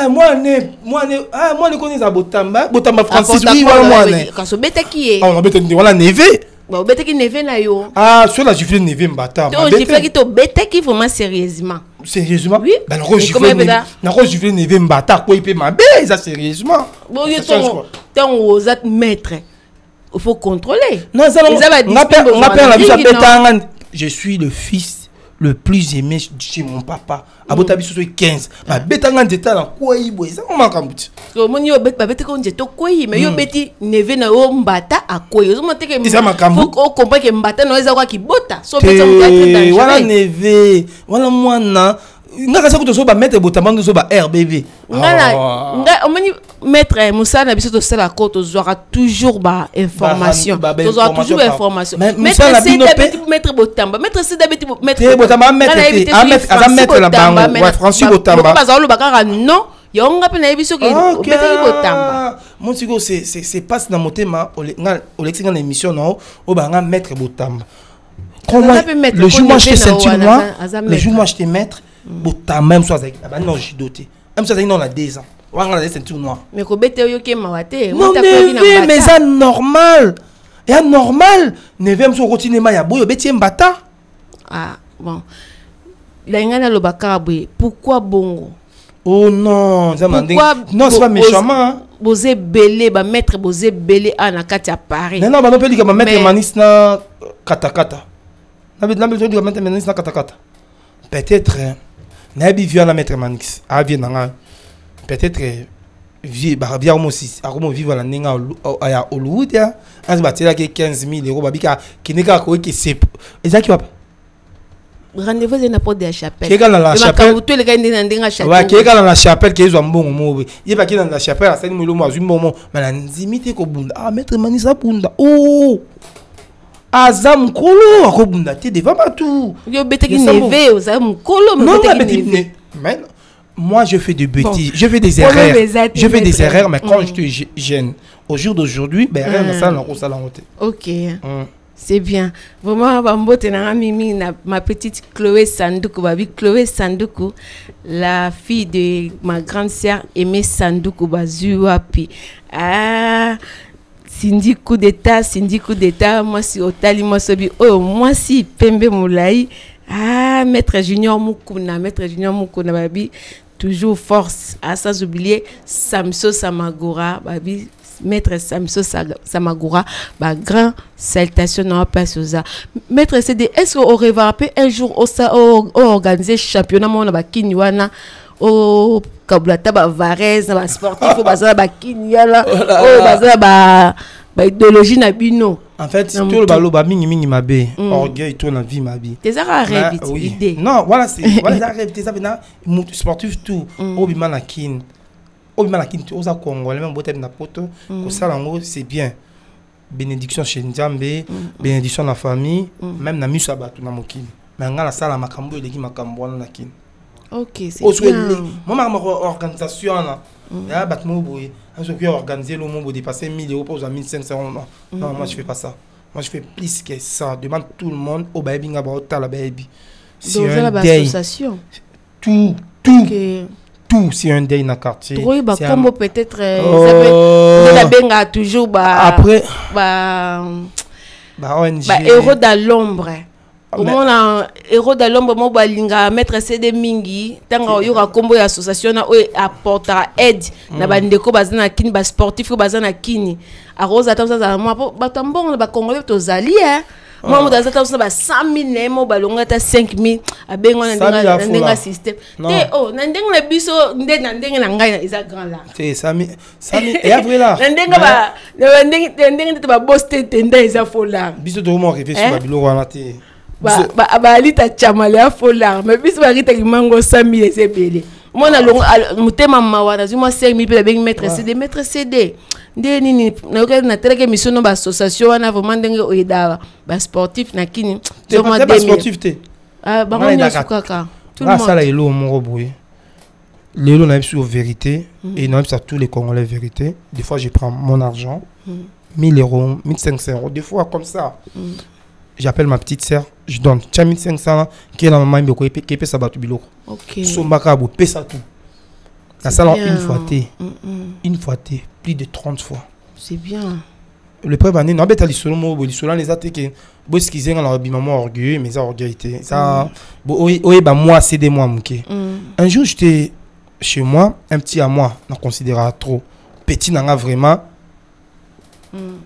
Speaker 4: moi ne connais pas Botamba Francis oui moi ne
Speaker 3: quand so beteki
Speaker 4: on beteki wala neve
Speaker 3: bon beteki neve na yo
Speaker 4: sur la gifle neve mbata
Speaker 3: donc gifle ki to beteki vraiment sérieusement
Speaker 4: oui ben na ko gifle neve mbata ko ipe mabe ça sérieusement
Speaker 3: bon yo ton osat maître il faut contrôler
Speaker 4: non ça je suis le fils le plus aimé chez mon papa abota biso 15 ma betanga ndeta na koi boy ça comment kambuti
Speaker 3: so moni yo bet ba beti ko njeto koi mais yo beti neve na yo mbata akoyi zo monteke faut comprendre que mbata no eza kwa kibota so beti on être dangereux
Speaker 4: wala neve wala mwana ngaka sakuto so ba mettre Botamba so ba RBB
Speaker 3: ngala omoni maître Moussa na biso to sala ko to zora toujours ba information to zora toujours information maître c'est d'habitude maître Botamba maître c'est d'habitude maître
Speaker 4: Botamba maître la bango wa Francis Botamba
Speaker 3: ba zalo bakara non yonga pe na biso ke maître Botamba
Speaker 4: mon tigo c'est passe dans motema o lexinga na émission non o ba nga maître Botamba comment le jour moi je ceinture noire le jour moi je te maître Botamba même soit avec non jidoté même soit non la 2 ans on a la ceinture noire
Speaker 3: mais ko bete yo ke mawate
Speaker 4: non mais ça normal et normal ne vem so continuer ma ya boyo beti mbata
Speaker 3: ah bon la ngana lo bakabwe pourquoi bongo
Speaker 4: oh non ça m'a dit non c'est pas méchamment
Speaker 3: bozé belé ba maître bozé belé ana kati à Paris
Speaker 4: non ba no peli ka ba maître Manix na katakata na beto di ka maître Manix na katakata peut-être na bi vient na maître Manix a vient na peut-être vie ba via aussi a comment vivre la ninga ya Hollywood ya as ba tela ke 15 000 € ba bika kineka ko ke c'est ezaki papa
Speaker 3: rendez-vous est na porte de la chapelle.
Speaker 4: Qui est dans la chapelle.
Speaker 3: Tout le gars est dans la chapelle.
Speaker 4: Ouais, qui est dans la chapelle qui est un bon mot. Il est pas qui dans la chapelle, c'est une mot azui bon mot. Mais la nzimite ko bunda. Ah maître Manisa bunda. Oh. Azam kolo akobunda te devant tout.
Speaker 3: Yo bete ki neve, azam kolo
Speaker 4: mais
Speaker 3: bete ki neve.
Speaker 4: Mais moi je fais des bêtises, je fais des erreurs. Je fais des erreurs mais quand je te gêne au jour d'aujourd'hui, ben rien ça na ça la honte.
Speaker 3: OK. C'est bien. Vraiment, Mimi, ma petite Chloé Sandoukou, Chloé Sandoukou, la fille de ma grande sœur Aimée Sandoukou, Bazuapi. Ah, Cindy coup d'état, moi si Otali, moi sobi, oh, moi si Pembe Moulaï. Ah, Maître Junior Mukuna, babi, toujours force. Ah, sans oublier, Samso Samagora, babi. Maître Samso Samagora, grand salutation dans la place aux arts. Maître CD, est-ce qu'on aurait rappelé un jour au organiser championnat mon ba Kinywana au Kabulata ba Varese ba sportif au bazar ba Kinyala au bazar ba idéologie na bino. En fait, tout le ballon ba mingi mabe, orgueil tout la vie mabe. Tes rêves idée. Non, voilà c'est voilà rêve tes abena sportif tout au bima na kin. Aux Congolais, même na poto, c'est bien. Bénédiction chez Nzambe, bénédiction la famille, même na musabatu na mokili. Mais ngala sala makambo eleki makambo na kin. OK, c'est bien. Moi ma organisation là, ya batmo boye, je vais organiser le monde dépasser 1000 € pour 1500 €. Non, moi je fais pas ça. Moi je fais plus que ça. Demande tout le monde au baby nga ba otala baby. C'est une association. Tout. Tout, c'est un deuil dans le quartier. Oui, bah, comme peut-être, ça peut toujours, après, ONG. Héros dans l'ombre. Comment on héros dans l'ombre, moi, balinga, mettre CD mingi, tant qu'il y aura combo association, apportera aide, na bandeko, bazana kini, bas sportif, bazana kini. À Rose, attends, ça, moi, batambon, ba Congolais, tous alliés, moi, je suis 100 000, moi, je suis 5 000. Je suis système. Oh, je suis grand là. C'est Sami. Et après là. Je boss là. Biso de moi rêver sur Babylone wana te. Ba alita chamale fola. Mais biso ba rita mango 100 000 c'est belé. Moi na mutema mawana, moi 5 000 pe ba mettre CD. Nini na teleke mission no ba association wana vraiment ndenge oyedawa ba sportif na kini
Speaker 2: to ma ba sportif te
Speaker 3: ah ba ngoni sukaka
Speaker 4: tout le monde ça là elo mo boye lelo na sur vérité et non ça tous les Congolais vérité des fois je prends mon argent 1000 €, 1500 €, des fois comme ça j'appelle ma petite sœur je donne 1500 qui est la maman mbeko qui peut ça batu biloko OK sombaka bo pesa tout la salle une fois plus de 30 fois.
Speaker 3: C'est bien.
Speaker 4: Le peuple année non bête lisolo mo lisolo les attaquer bo skizer na bimamo orgueil mais ça orgueillité ça ba moi c'est des mois muké. Un jour j'étais chez moi un petit à moi on considère trop petit nanga vraiment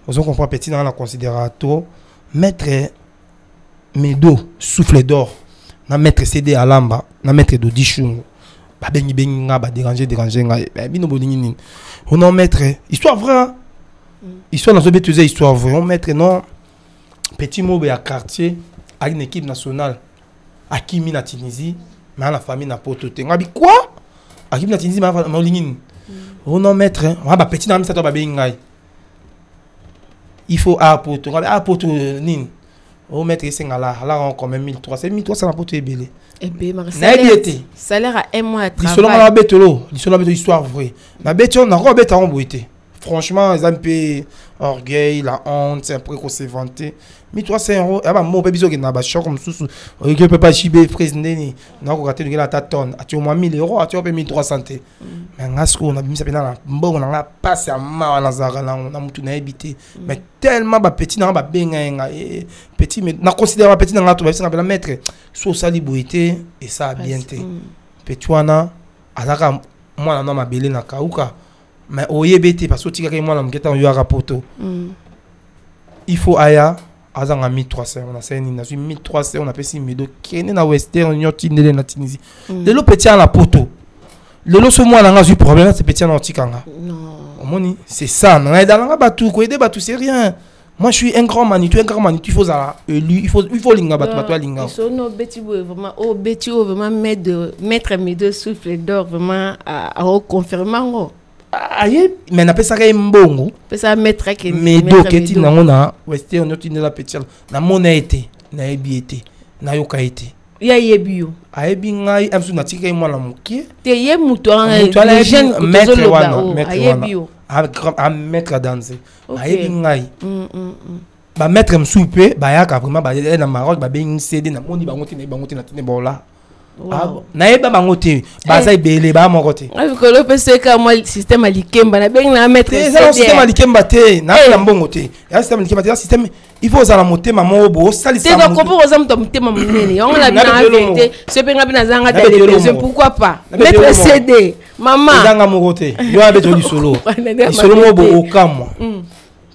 Speaker 4: vous comprenez petit nanga considère trop mettre mes dos souffle d'or na mettre CD à lamba na mettre do dichungu ba bengi nga ba déranger nga bino bolingi nini on en mettre histoire vraie histoire dans ce histoire vraie on mettre non petit mot à quartier avec une équipe nationale à Kimi na Tunisie mais la famille na poto te ngabi quoi à Kimi na Tunisie ma bolingi on en mettre on ba petit na mi ça to ba bengi ngai il faut à poto nini on mettre singala là on quand même 1300 na poto ebele.
Speaker 3: Salaire à un mois à travail.
Speaker 4: L'histoire histoire vraie. Ma bête on a rebête en boité. Franchement, ils ont un peu orgueil, la honte, c'est après qu'on s'est vanté. 1300 €, ah bah mon bébé qui n'a pas choc comme sous. On peut pas chiber président ni. Non, on raté de la tonne. Tu au moins 1000 €, tu au moins 1300. Mais ngasco on a mis ça pendant bon on a passé à ma Lazare là on a mutu na habité. Mais tellement ba petit na ba benga petit mais na considère petit na to ba la mettre so sali boité et ça a bien été. Petit wana alaka moi na ma belé na kauka. Mais au yébété parce que tu as moi l'amgueta on y a rapporto il faut aya azanga 1300 on a ça ni na 1300 on a payé 1000 kene na western nyoti ndele na Tunisie de l'eau petit à la poto le lo so moi na nga problème c'est petit na otikanga non moni c'est ça na dans nga batu ko aider batu c'est rien Moi, je suis un grand Manitou, il faut ça élu, il faut linga battre linga.
Speaker 3: Ils sont nos bêtis vraiment, oh bêtis vraiment mettre mes deux souffles d'or vraiment à reconfirmer.
Speaker 4: Aïe, mais n'a pas ça qu'un bongo.
Speaker 3: Peut ça mettre que
Speaker 4: mais do keti na ngona, westé on yoti la petite na mona été, na ebiété, na yoka été.
Speaker 3: Ya yebio.
Speaker 4: Ayebi ngai amsu na tika moi la mokie.
Speaker 3: Te ye muto
Speaker 4: les jeunes maître wana,
Speaker 3: ayebio.
Speaker 4: A mettre à danser. Ayebi ngai. Ba mettre msoupe, ba yaka vraiment ba na Maroc ba ben CD na moni ba ngoti na tine bola. Na yeba ba ngoti, ba za ibele ba mokote.
Speaker 3: Avec le PC ka moi système alikemba na ben na mettre
Speaker 4: CD. C'est le système alikemba te, na la mbongo te. Ya système alikemba te, système il faut ça la motema mobo, ça li ça.
Speaker 3: Tu comprends aux hommes ton motema monene. On la bien vérité. Ce penga bien zanga télévision, pourquoi pas? Mettre CD. Maman.
Speaker 4: Zanga mokote. Yo abe joli solo. Solo mobo okamwa.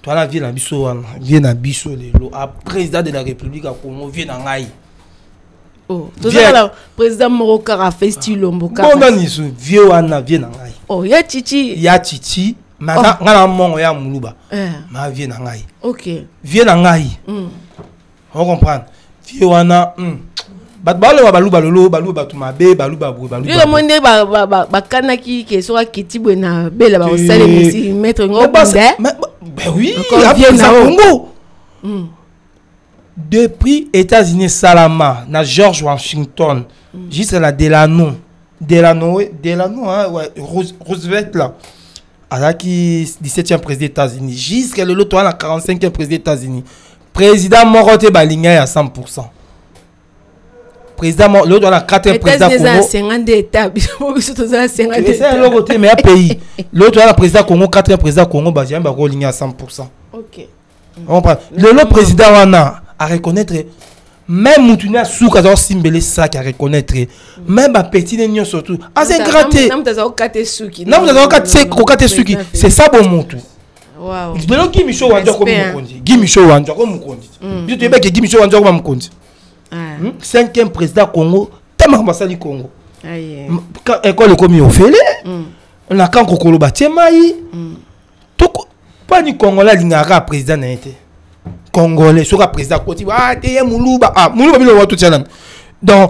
Speaker 4: Toi la vie na biso wana, vie na biso lelo, a président de la République à Congo vie na ngai.
Speaker 3: Oh, tout ça là président Moroka a fait style Mboka.
Speaker 4: Bon dans iso, vie wana vie na ngai.
Speaker 3: Oh, ya chichi.
Speaker 4: Ya chichi, ma ngala mongo ya muluba. Ma vie na ngai.
Speaker 3: OK.
Speaker 4: Vie na ngai. On comprend. Vie wana baluba lolo baluba tumabe baluba baluba.
Speaker 3: Yo monde ba kanaki ke so kitibwe na bela ba osale misi mettre ngo bunda.
Speaker 4: Ben oui, Congo. Depuis États-Unis Salama, na George Washington, jusqu'à la Delano, hein, ouais, Roosevelt là, à qui 17e président des États-Unis, jusqu'à le lot la 45e président des États-Unis. Président Morote Balinga à 100%. Président l'autre la 4e président Congo.
Speaker 3: 50 états,
Speaker 4: c'est l'autre côté mais un pays. L'autre la président Congo 4e président Congo Bazien ba Balinga à 100%.
Speaker 3: OK.
Speaker 4: On prend. Le président wana à reconnaître même Moutouna Souka dans Simbele ça à reconnaître même à petit négno surtout ah c'est gratté c'est ça bon Moutou
Speaker 3: wow
Speaker 4: de qui Micho Wanja comme Mukondi Guy Micho Wanja comme Mukondi je te dis que Guy Micho Wanja comme Mukondi 5e président Congo tellement basali Congo école comme Ofele on a quand Kokolo Batiemai tout pas ni Congolais lingara président n'a été Congolais sera président côté ah t'es Muluba bilo wa tout ça donc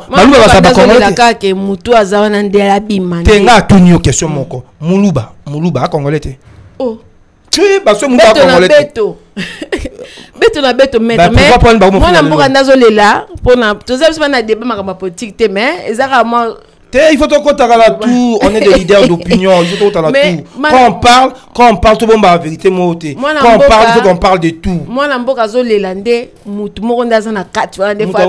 Speaker 4: Muluba va ça Congolais
Speaker 3: la ka ke mutu azawana ndela bimana
Speaker 4: tenga tunyo question moko Muluba Congolais te
Speaker 3: oh
Speaker 4: tu parce que Muluba Congolais
Speaker 3: beto na beto mais moi na mboka ndazo lela pona toza biso na débat makamba politique te mais ezaka moi
Speaker 4: il faut tout on est des leaders d'opinion, il faut tout quand on parle tout le monde la vérité moi quand on parle il faut qu'on parle de tout.
Speaker 3: Moi na mboka zo lelande mutu moko ndaza na 4 des fois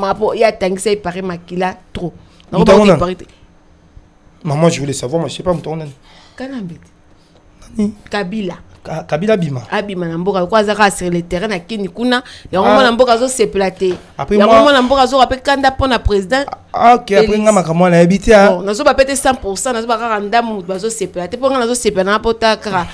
Speaker 3: mapo ya tangisa ipare makila trop.
Speaker 4: Maman je voulais savoir mais je sais pas mutu nani.
Speaker 3: Kanambete. Kabila
Speaker 4: Bima.
Speaker 3: Abima na mboka kwa zaka sur le terrain na kini kuna ya ngoma na mboka zo se plater. Ya ngoma na mboka zo rapé kanda pour na président.
Speaker 4: OK après nga makamwa na habité ah.
Speaker 3: Na zo ba péter 100% na zo ba kanda mu ba zo se plater pour nga na zo se plater na pota kara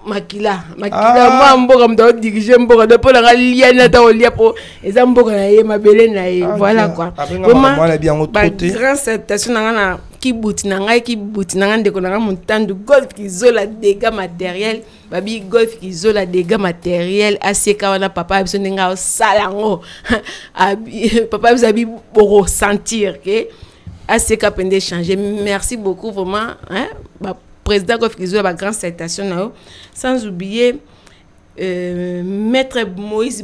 Speaker 3: makila moi mboka mdo diriger mboka de pour la lien na ta olia pour eza mboka na ye mabele na ye voilà quoi.
Speaker 4: Vraiment la bien au côté.
Speaker 3: Grand acceptation na ki buti na ngai ndeko na montandu golf ki zola dégâts matériels babi golf ki zola dégâts matériels aseka wana papa biso ndinga salango papa biso abi boro sentir que aseka pende changer merci beaucoup vraiment hein président golf ki zola grand citation na sans oublier Maître Moïse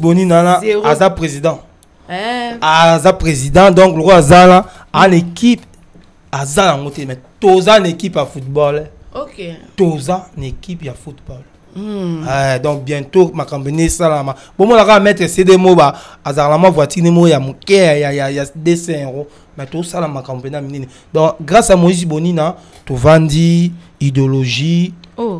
Speaker 3: Bonina là
Speaker 4: Aza président Aza président donc le roi Azala en équipe Azala ngote mais toza en équipe à football
Speaker 3: OK
Speaker 4: toza en équipe à football donc bientôt ma campagne salama bon moi la mettre CD moba Azala ma voiture mo ya muke ya 200 € mais tout ça la ma campagne minine donc grâce à Moïse Bonina to vandi idéologie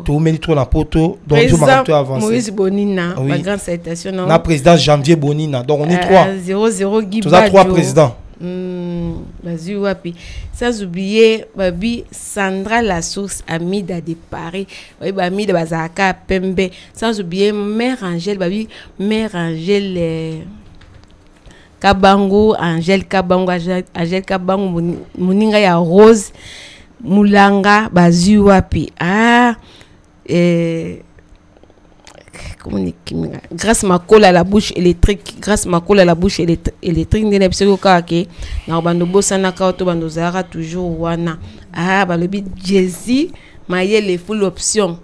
Speaker 4: tout mérite trop la poto donc je m'arrête avancer
Speaker 3: Moïse Bonina la grande citation
Speaker 4: na président Janvier Bonina donc on est 3
Speaker 3: 0 Guy
Speaker 4: tous à 3 présidents
Speaker 3: vas-y wapi sans oublier babi Sandra la source Amida de Paris oui Amida bazaka pembe sans oublier mère Angèle babi mère Angèle Kabango Angèle Kabango moninga ya Rose Mulanga bazu wapi comment on dit, grâce ma colle à la bouche électrique, grâce ma colle à la bouche électrique, n'est pas que na bando bossa na ka to bando zara toujours wana. Ah ba le bit Jay-Z maye les full option.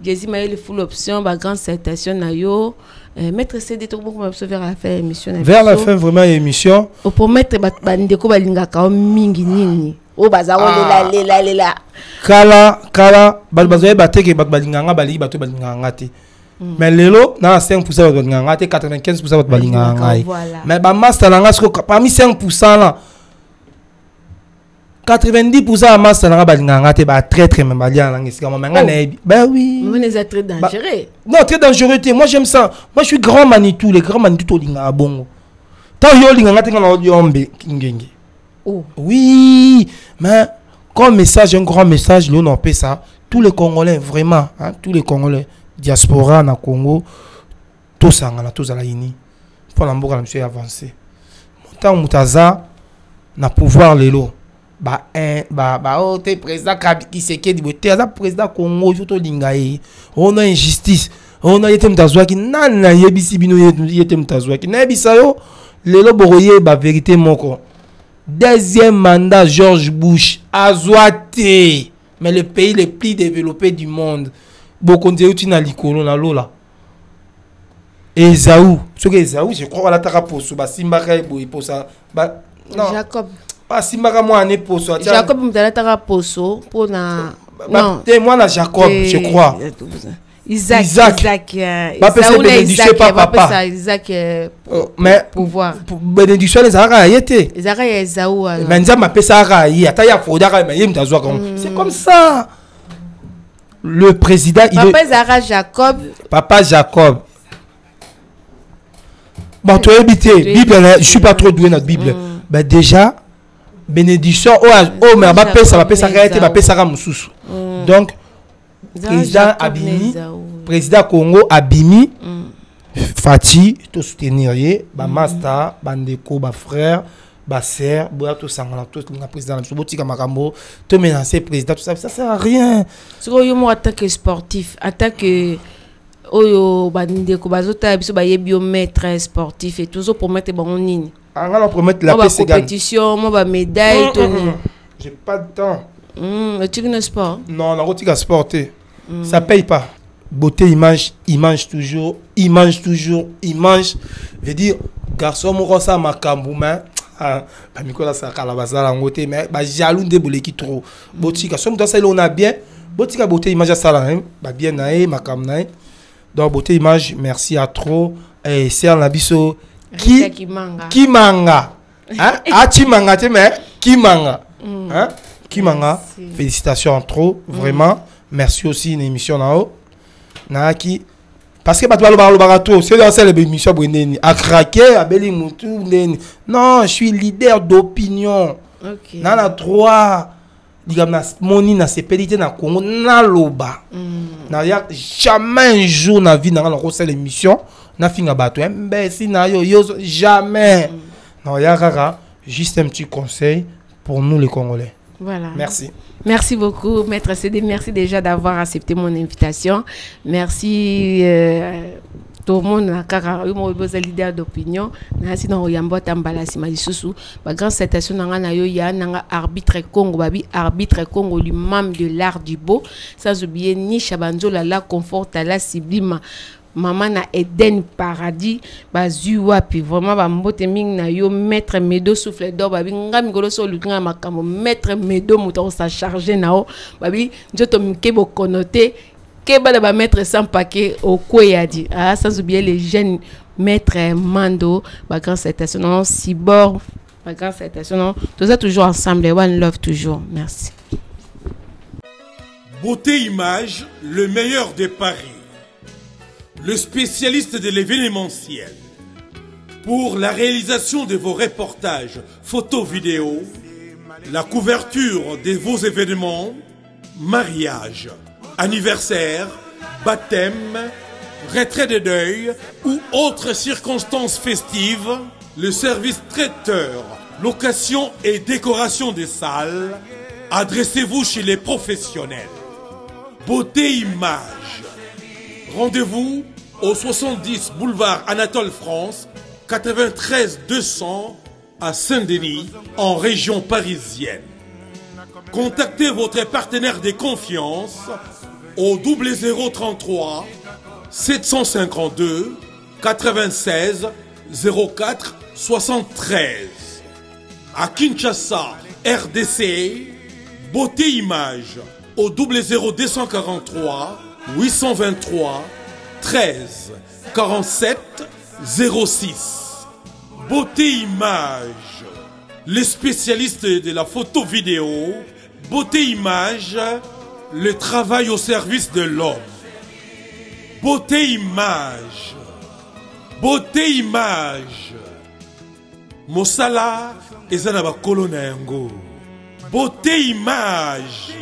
Speaker 3: Jay-Z maye les full option ba grande citation na yo. Maître CD tout beaucoup vers la fin émission.
Speaker 4: Vers la fin vraiment émission.
Speaker 3: Pour mettre bandeko balinga ka mingi nini. O bazawo lela.
Speaker 4: Kala bazoye bateke balinganga bali bato balinganga te. Mais lelo na 5% balinganga te 95% balinganga. Mais ba master langa parmi 5% là 90% à master langa balinganga te ba très même balia langa sika mais ngana bah oui.
Speaker 3: Mais c'est très dangereux.
Speaker 4: Non, très dangereux. Moi j'aime ça. Moi je suis grand Manitou, les grands Manitou to linga bongo. Ta yo linganga te ngana yombe ngenge.
Speaker 3: Oh.
Speaker 4: Oui, mais comme message, un grand message, nous on fait ça. Tous les Congolais, vraiment, hein, tous les Congolais, diaspora na Congo, tous à la ini. Pour l'ambour, je suis avancé. Montant Moutaza, na pouvoir l'élo. Oh, t'es président qui c'est qui dit, t'es président Congo, je te lingaye. On a injustice. On a été Moutazoua qui n'a yébisi bino yété Moutazoua qui n'a yébisa yo. L'élo boroye, ba vérité moko. Deuxième mandat, George Bush, Azoate, mais le pays le plus développé du monde. Beaucoup de gens na likolo na lola. Esaú, ce que Esaú, je crois à la taraposo, ba Simbaka boy pour ça. Ba non.
Speaker 3: Jacob.
Speaker 4: Pas Simbaka moi ané pour ça.
Speaker 3: Jacob m'dala taraposo pour na.
Speaker 4: Non. Moi na Jacob, je crois.
Speaker 3: Isaac.
Speaker 4: Bénédiction pas papa.
Speaker 3: Isaac
Speaker 4: mais
Speaker 3: pouvoir.
Speaker 4: Bénédiction les ara yété.
Speaker 3: Les ara Esaú alors.
Speaker 4: Mais nza m'appelle ça ara yi, ata ya foda mais yem tazwa comme. C'est comme ça. Le président
Speaker 3: Papa Zara Jacob.
Speaker 4: Papa Jacob. Bon, tu as habité Bible, je suis pas trop doué dans la Bible. Ben déjà bénédiction mais ça va passer ça mususu. Donc président Abimi, président Congo Abimi, Fati, tout soutenir, ba master, bandeko, ba frère, ba sœur, boya tout sangala, tout le président, le botika makambo, tout menacer président, tout ça, ça sert à rien.
Speaker 3: Sur yo attaque sportif, attaque oyo bandeko bazota biso ba yebiomètre sportif et tout ça pour mettre bon nini.
Speaker 4: On va promettre la
Speaker 3: compétition, moi ba médaille tout.
Speaker 4: J'ai pas de temps.
Speaker 3: Tu connais sport?
Speaker 4: Non, la route sporter. Ça paye pas. Beauté, il mange toujours. Il veut dire, garçon, moi, ça m'a camboumé. Pas Nicolas, ça a la beauté, mais jaloux de boule qui trop. Beauté, garçon, dans ça, on a bien. Beauté, image, ça là, bien, ma cam, donc, beauté, image, merci à trop. Et c'est un abisso. Qui manga. Ah, tu manga, tu mais qui manga. Hein? Kimanga, félicitations trop, vraiment. Merci aussi une émission là-haut. Naki, parce que c'est dans cette émission à craquer, à non, je suis leader d'opinion. Nana 3, moni na sepelité na Congo na loba. Na ya jamais un jour na vie na cette émission na finga bato. Si na yo jamais. Non ya kaka, juste un petit conseil pour nous les Congolais.
Speaker 3: Voilà.
Speaker 4: Merci.
Speaker 3: Merci beaucoup, Maître CD. Merci déjà d'avoir accepté mon invitation. Merci tout le monde. Je suis leader d'opinion. Merci dans Oyambo Tambala Simadisusu. Ma grande citation dans la arbitre Congo, arbitre Congo, le membre de l'art du beau. Sans oublier ni Chabanzo la confort la sublime. Maman na Eden paradis bazu wapi vraiment ba mbote ming na yo maître Medo souffle d'or babi ngami golo so lukinga makambo maître Medo muto sa charger nao babi njoto mkebo connoté ke ba ba maître sans paquet au kweyadi ah sans oublier les jeunes maître Mando ba grand citation Cyborg ba grand citation tout ça toujours ensemble one love toujours merci.
Speaker 1: Beauté Image, le meilleur des paris. Le spécialiste de l'événementiel. Pour la réalisation de vos reportages, photos, vidéos, la couverture de vos événements, mariage, anniversaire, baptême, retrait de deuil ou autres circonstances festives, le service traiteur, location et décoration des salles, adressez-vous chez les professionnels. Beauté Image. Rendez-vous au 70 boulevard Anatole France, 93 200 à Saint-Denis, en région parisienne. Contactez votre partenaire de confiance au 0033 752 96 04 73. À Kinshasa, RDC, Beauté Image au 00243 823 13 47 06. Beauté Image, les spécialistes de la photo vidéo. Beauté Image, le travail au service de l'homme. Beauté Image, Beauté Image. Mosala ezana kolona yango. Beauté Image.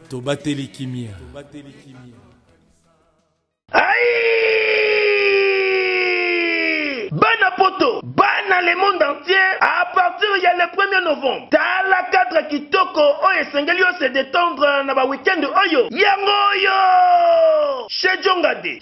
Speaker 1: Tobateli kimia.
Speaker 5: Aïe! Bana poto, bana le monde entier, à partir il y a le 1er novembre. Tala cadre kitoko, oye sengelio se détendre na ba weekend oyo. Yango yo! Chez Jongade,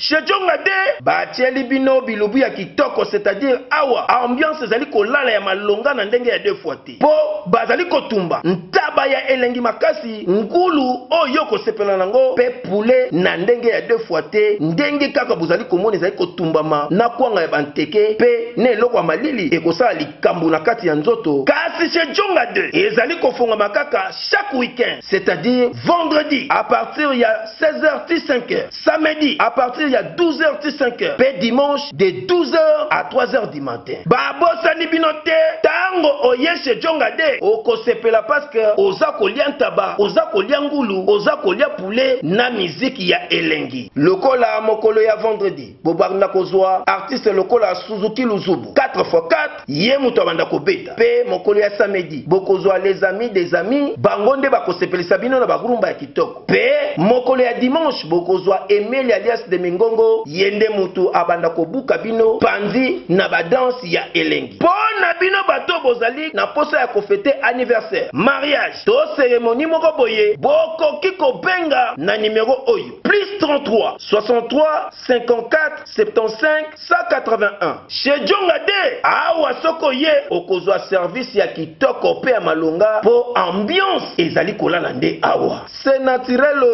Speaker 5: batieli bino bilubu ya kitoko, c'est-à-dire awa, ambiance zali kolala ya malonga na ndenge ya 2 fois te. Po bazali kotumba, ntaba ya elengi makasi, ngulu oyo ko sepela nango, pe poulet na ndenge ya 2 fois te, ndenge kaka bozali komoni zali kotumbama na kwanga ya banteke, pe ne loko ya malili ekosala likambo na kati ya nzoto. Kasi chez Jongade, ezali kofonga makaka chaque week-end, c'est-à-dire vendredi à partir ya 16h-5h. Samedi à partir il y a 12h-5h. Pe dimanche de 12h à 3h du matin. Babosa ni binote tango oye chez Jongade oko sepela parce que oza kolia ntaba, oza kolia ngulu, oza kolia poulet na miziki ya elengi. Lokola mokolo ya vendredi bobarna kozwa artiste lokola Suzuki Luzubu 4x4 ye muto banda kobeta. Pe mokolo ya samedi bokozwa les amis des amis bangonde bakosepelisa bino na bagurumba ya kitoko. Pe mokolo ya dimanche bokozwa Emeli alias de Mingongo yende mutu abanda kobuka bino panzi na badanse ya elengi. Pona bino bato bozali na posa ya kofete anniversaire, mariage to cérémonie moko boye bokoki kobenga na numéro oyo +33 63 54 75 181. Chez Jongade awa soko ye okozwa service ya kitoko pe ya malonga po ambiance ezali kolala nde awa. C'est naturel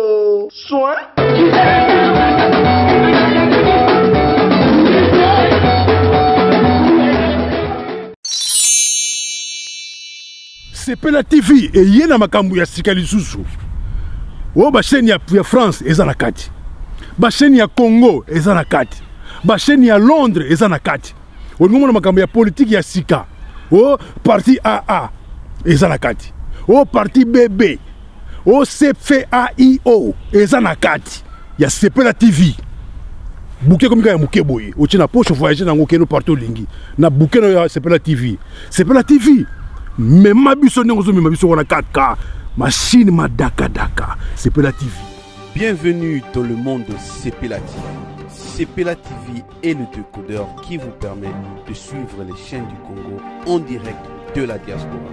Speaker 5: soin.
Speaker 6: Sepela TV et yena makambu ya sikali susu. O ba chaîne ya France eza na kati. Ba chaîne ya Congo eza na kati. Ba chaîne ya Londres eza na kati. O ngomona makambu ya politique ya sika. O parti AA eza na kati. O parti BB. O CFAIO eza na kati. Ya Sepela TV. Bouquet comme ya muke boye. O tina poche voyager na ngokeno partout lingi. Na bouquet na Sepela TV. Sepela TV. Mais ma biso n'engozo mais ma biso on a 4K machine ma daka Sepela TV.
Speaker 7: Bienvenue dans le monde de Sepela TV. Sepela TV est le décodeur qui vous permet de suivre les chaînes du Congo en direct de la diaspora.